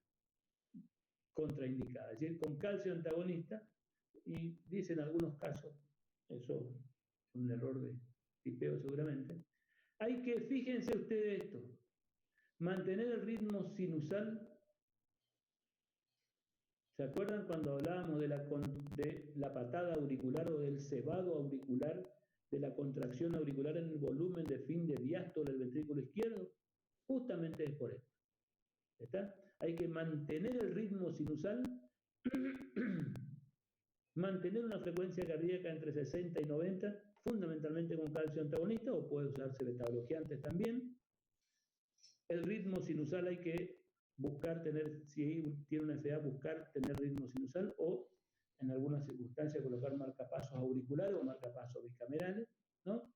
contraindicada, es decir, con calcio antagonista, y dicen algunos casos, eso es un error de tipeo seguramente, hay que, fíjense ustedes esto, mantener el ritmo sinusal. ¿Se acuerdan cuando hablábamos de la patada auricular o del cebado auricular, de la contracción auricular en el volumen de fin de diástole del ventrículo izquierdo? Justamente es por esto. ¿Está? Hay que mantener el ritmo sinusal, mantener una frecuencia cardíaca entre 60 y 90, fundamentalmente con calcio antagonista, o puede usarse betabloqueantes también. El ritmo sinusal hay que buscar tener, si tiene una FA, buscar tener ritmo sinusal, o en algunas circunstancias colocar marcapasos auriculares o marcapasos bicamerales, ¿no?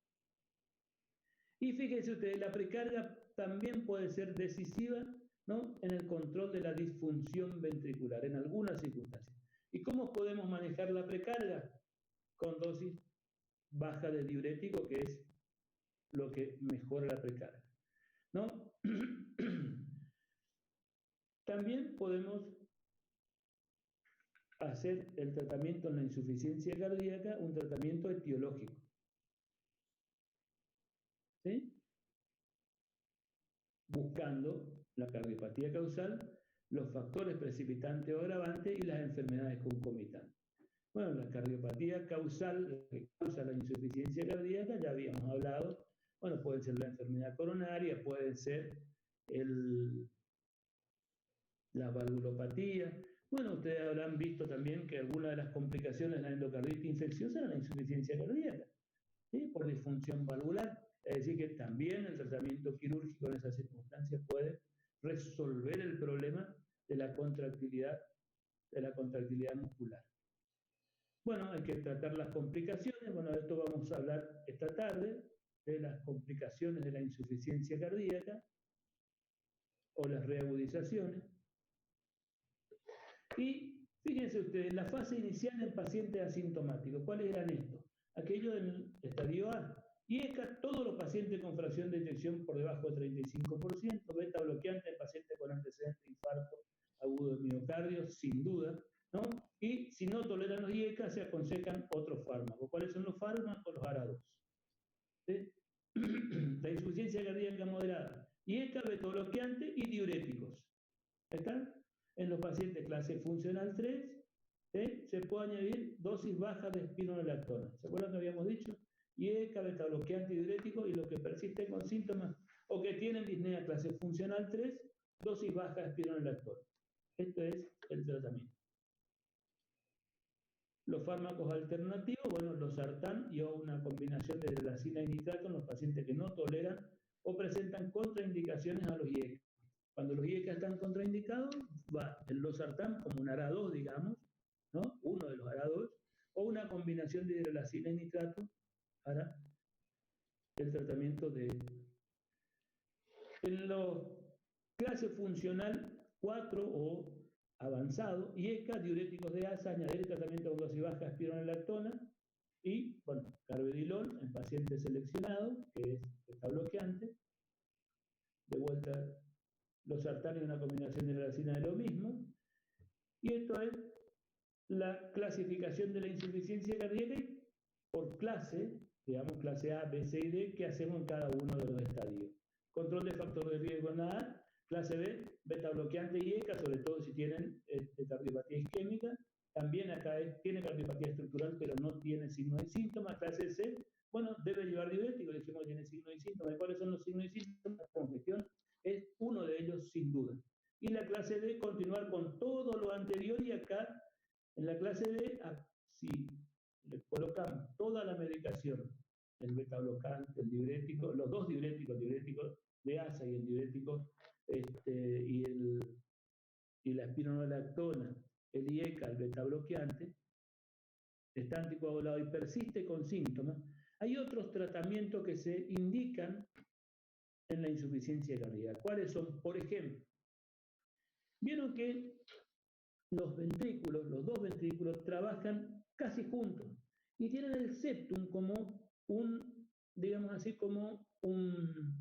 Y fíjense ustedes, la precarga también puede ser decisiva, ¿no?, en el control de la disfunción ventricular, en algunas circunstancias. ¿Y cómo podemos manejar la precarga? Con dosis baja de diurético, que es lo que mejora la precarga, ¿no? También podemos hacer el tratamiento en la insuficiencia cardíaca, un tratamiento etiológico, ¿sí? Buscando la cardiopatía causal, los factores precipitantes o agravantes y las enfermedades concomitantes. Bueno, la cardiopatía causal, que causa la insuficiencia cardíaca, ya habíamos hablado. Bueno, puede ser la enfermedad coronaria, puede ser la valvulopatía. Bueno, ustedes habrán visto también que algunas de las complicaciones de la endocarditis infecciosa era la insuficiencia cardíaca, ¿sí?, por disfunción valvular. Es decir, que también el tratamiento quirúrgico en esas circunstancias puede resolver el problema de la contractilidad muscular. Bueno, hay que tratar las complicaciones. Bueno, de esto vamos a hablar esta tarde, de las complicaciones de la insuficiencia cardíaca o las reagudizaciones. Y fíjense ustedes, la fase inicial en pacientes asintomáticos, ¿cuáles eran estos? Aquellos del estadio A. IECA, todos los pacientes con fracción de eyección por debajo de 35%, beta bloqueante en pacientes con antecedentes de infarto agudo de miocardio, sin duda, ¿no? Y si no toleran los IECA, se aconsejan otros fármacos. ¿Cuáles son los fármacos? Los ARA2. ¿Sí? La insuficiencia cardíaca moderada, IECA, beta bloqueante y diuréticos. ¿Están? En los pacientes clase funcional 3, ¿sí?, se puede añadir dosis bajas de espironolactona. ¿Se acuerdan que habíamos dicho? IECA, betabloqueante y diurético, y los que persisten con síntomas o que tienen disnea clase funcional 3, dosis baja de espironolactona. Esto es el tratamiento. Los fármacos alternativos, bueno, los sartán y o una combinación de relacina y nitrato en los pacientes que no toleran o presentan contraindicaciones a los IECA. Cuando los IECA están contraindicados, va el losartán como un ARA2, digamos, ¿no? Uno de los ARA2, o una combinación de hidrolazina y nitrato para el tratamiento de... En la clase funcional 4 o avanzado, IECA, diuréticos de asa, añadir el tratamiento con dosis baja, espironolactona, y, bueno, carvedilol en pacientes seleccionados, que es beta bloqueante. De vuelta, los sartanes, una combinación de hidrolazina de lo mismo. Y esto es la clasificación de la insuficiencia cardíaca por clase, digamos clase A, B, C y D, que hacemos en cada uno de los estadios. Control de factor de riesgo en A, clase B, beta bloqueante y ECA, sobre todo si tienen cardiopatía isquémica. También acá tiene cardiopatía estructural, pero no tiene signos y síntomas. Clase C, bueno, debe llevar diurético, dijimos que tiene signos y síntomas. ¿Cuáles son los signos y síntomas? La congestión es uno de ellos, sin duda. Y la clase D, continuar con todo lo anterior, y acá, en la clase D, si le colocamos toda la medicación, el beta bloqueante, el diurético, los dos diuréticos, el diurético de asa y el diurético y la espironolactona, el IECA, el beta bloqueante, está anticoagulado y persiste con síntomas, hay otros tratamientos que se indican en la insuficiencia cardíaca. ¿Cuáles son? Por ejemplo, vieron que los ventrículos, los dos ventrículos, trabajan casi juntos y tienen el septum como digamos así, como un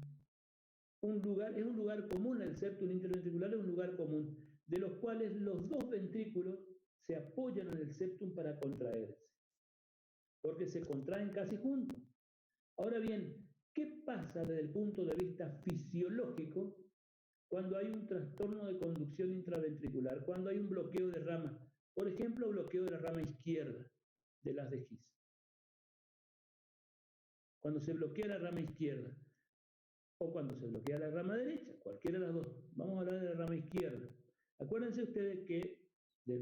lugar, es un lugar común. El septum interventricular es un lugar común, de los cuales los dos ventrículos se apoyan en el septum para contraerse, porque se contraen casi juntos. Ahora bien, ¿qué pasa desde el punto de vista fisiológico cuando hay un trastorno de conducción intraventricular, cuando hay un bloqueo de rama? Por ejemplo, bloqueo de la rama izquierda de las de His. Cuando se bloquea la rama izquierda, o cuando se bloquea la rama derecha, cualquiera de las dos. Vamos a hablar de la rama izquierda. Acuérdense ustedes que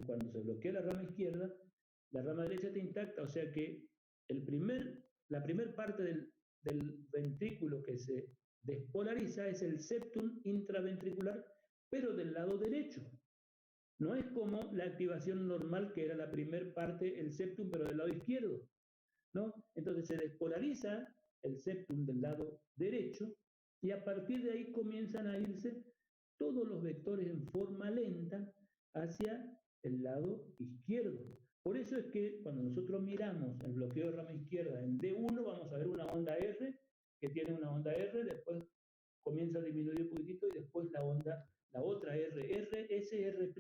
cuando se bloquea la rama izquierda, la rama derecha está intacta, o sea que la primer parte del ventrículo que se despolariza es el septum intraventricular, pero del lado derecho. No es como la activación normal, que era la primer parte, el septum, pero del lado izquierdo, ¿no? Entonces se despolariza el septum del lado derecho, y a partir de ahí comienzan a irse todos los vectores en forma lenta hacia el lado izquierdo. Por eso es que cuando nosotros miramos el bloqueo de rama izquierda en D1, vamos a ver una onda R, que tiene una onda R, después comienza a disminuir un poquitito, y después la otra R, SR'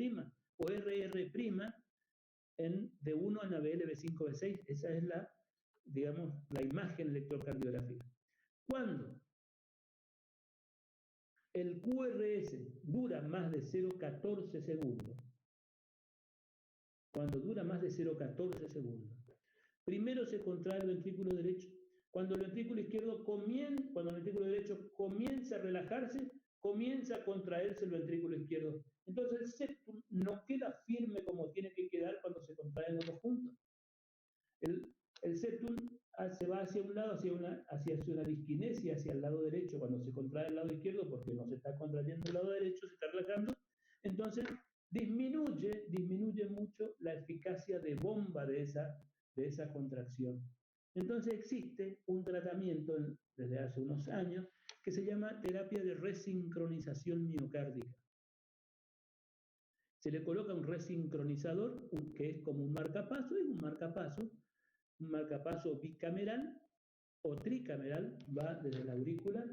o RR' en D1 en ABL, B5, B6. Esa es digamos, la imagen electrocardiográfica. Cuando el QRS dura más de 0,14 segundos, cuando dura más de 0,14 segundos, primero se contrae el ventrículo derecho. Cuando el ventrículo derecho comienza a relajarse, comienza a contraerse el ventrículo izquierdo. Entonces el septum no queda firme como tiene que quedar cuando se contraen los dos juntos. El septum se va hacia un lado, hacia una disquinesia, hacia el lado derecho, cuando se contrae el lado izquierdo, porque no se está contrayendo el lado derecho, se está relajando. Entonces disminuye mucho la eficacia de bomba de esa contracción. Entonces existe un tratamiento desde hace unos años que se llama terapia de resincronización miocárdica. Se le coloca un resincronizador, que es como un marcapaso, un marcapaso bicameral o tricameral, va desde la aurícula,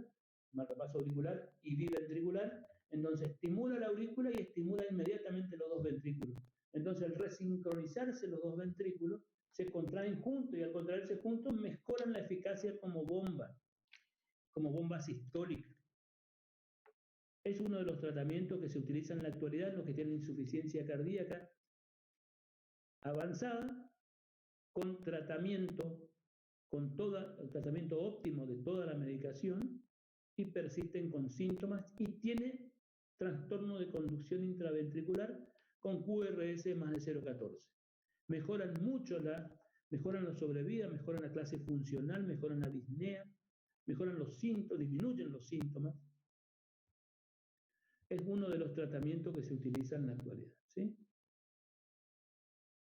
marcapaso auricular y biventricular. Entonces estimula la aurícula y estimula inmediatamente los dos ventrículos. Entonces al resincronizarse los dos ventrículos, se contraen juntos, y al contraerse juntos mejoran la eficacia como bomba sistólica. Es uno de los tratamientos que se utilizan en la actualidad en los que tienen insuficiencia cardíaca avanzada, con tratamiento óptimo de toda la medicación, y persisten con síntomas, y tiene trastorno de conducción intraventricular con QRS más de 0,14. Mejoran la sobrevida, mejoran la clase funcional, mejoran la disnea, mejoran los síntomas, disminuyen los síntomas. Es uno de los tratamientos que se utilizan en la actualidad, ¿sí?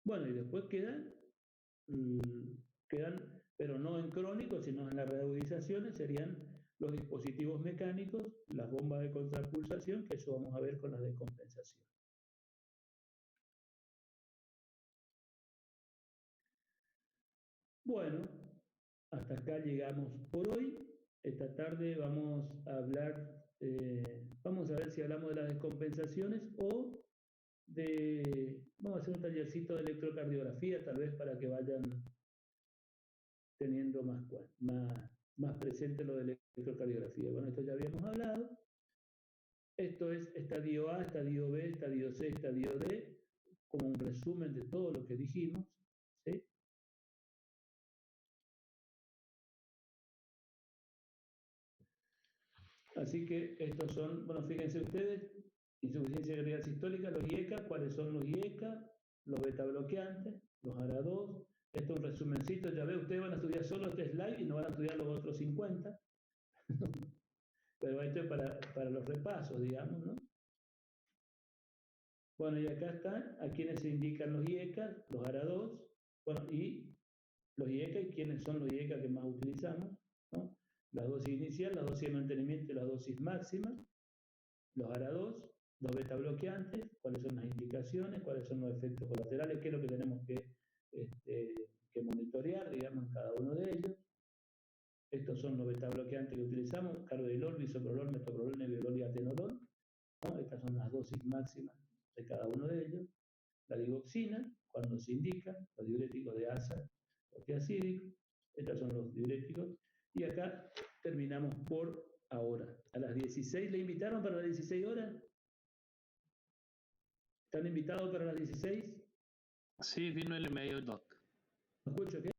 Bueno, y después quedan, pero no en crónicos, sino en las reagudizaciones, serían los dispositivos mecánicos, las bombas de contrapulsación, que eso vamos a ver con las de compensación. Bueno, hasta acá llegamos por hoy. Esta tarde vamos a hablar, vamos a ver si hablamos de las descompensaciones o vamos a hacer un tallercito de electrocardiografía, tal vez para que vayan teniendo más presente lo de la electrocardiografía. Bueno, esto ya habíamos hablado. Esto es estadio A, estadio B, estadio C, estadio D, como un resumen de todo lo que dijimos, ¿sí? Así que estos son, bueno, fíjense ustedes, insuficiencia cardíaca sistólica, los IECA, ¿cuáles son los IECA? Los beta bloqueantes, los ARA2. Esto es un resumencito, ya ve, ustedes van a estudiar solo este slide y no van a estudiar los otros 50. Pero esto es para los repasos, digamos, ¿no? Bueno, y acá están a quienes se indican los IECA, los ARA2, bueno, y los IECA y quiénes son los IECA que más utilizamos, ¿no? La dosis inicial, la dosis de mantenimiento y la dosis máxima, los ARA2, los beta bloqueantes, cuáles son las indicaciones, cuáles son los efectos colaterales, qué es lo que tenemos que monitorear, digamos, en cada uno de ellos. Estos son los beta bloqueantes que utilizamos, carvedilol, bisoprolol, metoprolol, nebivolol y atenolol, ¿no? Estas son las dosis máximas de cada uno de ellos. La digoxina, cuando se indica, los diuréticos de asa o tiacídico, estos son los diuréticos. Y acá terminamos por ahora. A las 16, ¿le invitaron para las 16 horas? ¿Están invitados para las 16? Sí, vino el email, Doc. ¿No escucho qué?